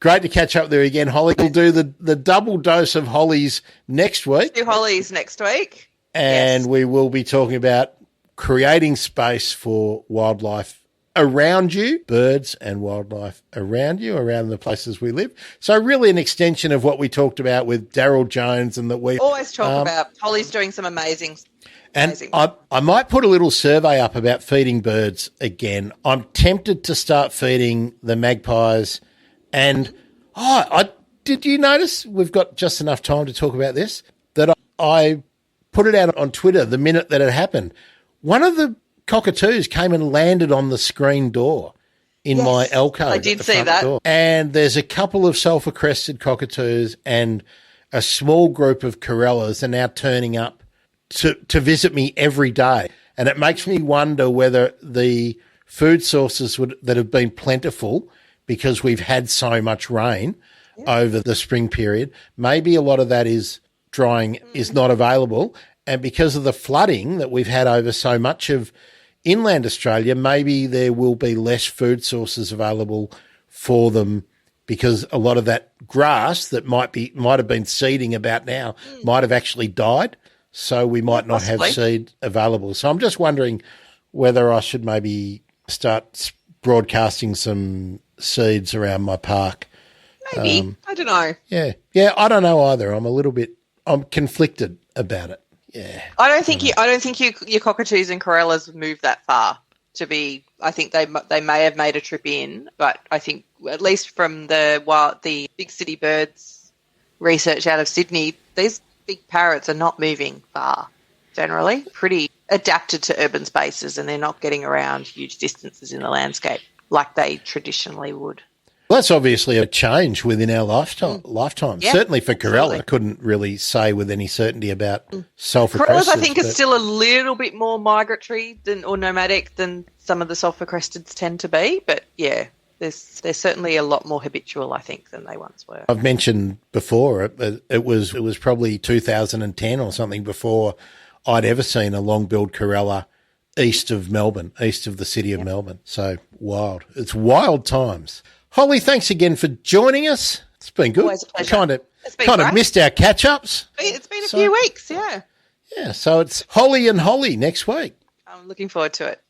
Great to catch up there again, Holly. We'll do the double dose of Hollies next week. Do Hollies next week. And we will be talking about creating space for wildlife around you, birds and wildlife around you, around the places we live. So really an extension of what we talked about with Daryl Jones and that we always talk about. Holly's doing some amazing. And I might put a little survey up about feeding birds again. I'm tempted to start feeding the magpies. And did you notice, we've got just enough time to talk about this, that I put it out on Twitter the minute that it happened. One of the cockatoos came and landed on the screen door in my alcove. I did see that. Door. And there's a couple of sulphur-crested cockatoos and a small group of corellas are now turning up to visit me every day. And it makes me wonder whether the food sources that have been plentiful because we've had so much rain over the spring period, maybe a lot of that is not available. And because of the flooding that we've had over so much of inland Australia, maybe there will be less food sources available for them because a lot of that grass that might have been seeding about now might have actually died. So we might not have seed available. So I'm just wondering whether I should maybe start broadcasting some seeds around my park. Maybe. I don't know. Yeah. Yeah, I don't know either. I'm conflicted about it. Yeah. I don't think your cockatoos and corellas have moved that far to be. I think they may have made a trip in, but I think at least from the big city birds research out of Sydney, these big parrots are not moving far. Generally, pretty adapted to urban spaces, and they're not getting around huge distances in the landscape like they traditionally would. Well, that's obviously a change within our lifetime. Yeah, certainly for Corella. absolutely. I couldn't really say with any certainty about sulphur-crested. Corellas, I think, are still a little bit more migratory or nomadic than some of the sulphur-cresteds tend to be. But yeah, they're certainly a lot more habitual, I think, than they once were. I've mentioned before it was probably 2010 or something before I'd ever seen a long-billed Corella east of Melbourne, east of the city of Melbourne. So wild. It's wild times. Holly, thanks again for joining us. It's been good. Always a pleasure. Kind of missed our catch-ups. It's been a few weeks, yeah. Yeah, so it's Holly and Holly next week. I'm looking forward to it.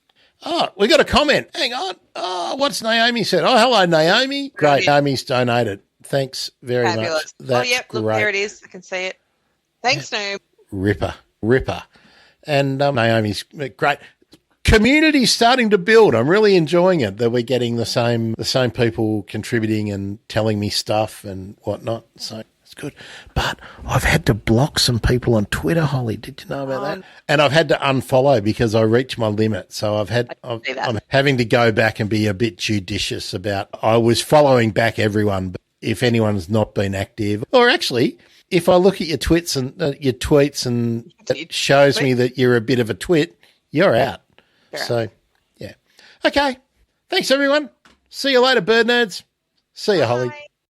Oh, we got a comment. Hang on. Oh, what's Naomi said? Oh, hello, Naomi. Great. Naomi's donated. Thanks very Fabulous. much. That's yep. great. Look, there it is. I can see it. Thanks, Naomi. Ripper. And Naomi's great. Community's starting to build. I'm really enjoying it that we're getting the same people contributing and telling me stuff and whatnot. So it's good. But I've had to block some people on Twitter, Holly. Did you know about that? And I've had to unfollow because I reached my limit. So I'm having to go back and be a bit judicious about. I was following back everyone, but if anyone's not been active, or actually, if I look at your tweets and it shows me that you're a bit of a twit, you're out. So, yeah. Okay. Thanks, everyone. See you later, bird nerds. See you, Holly.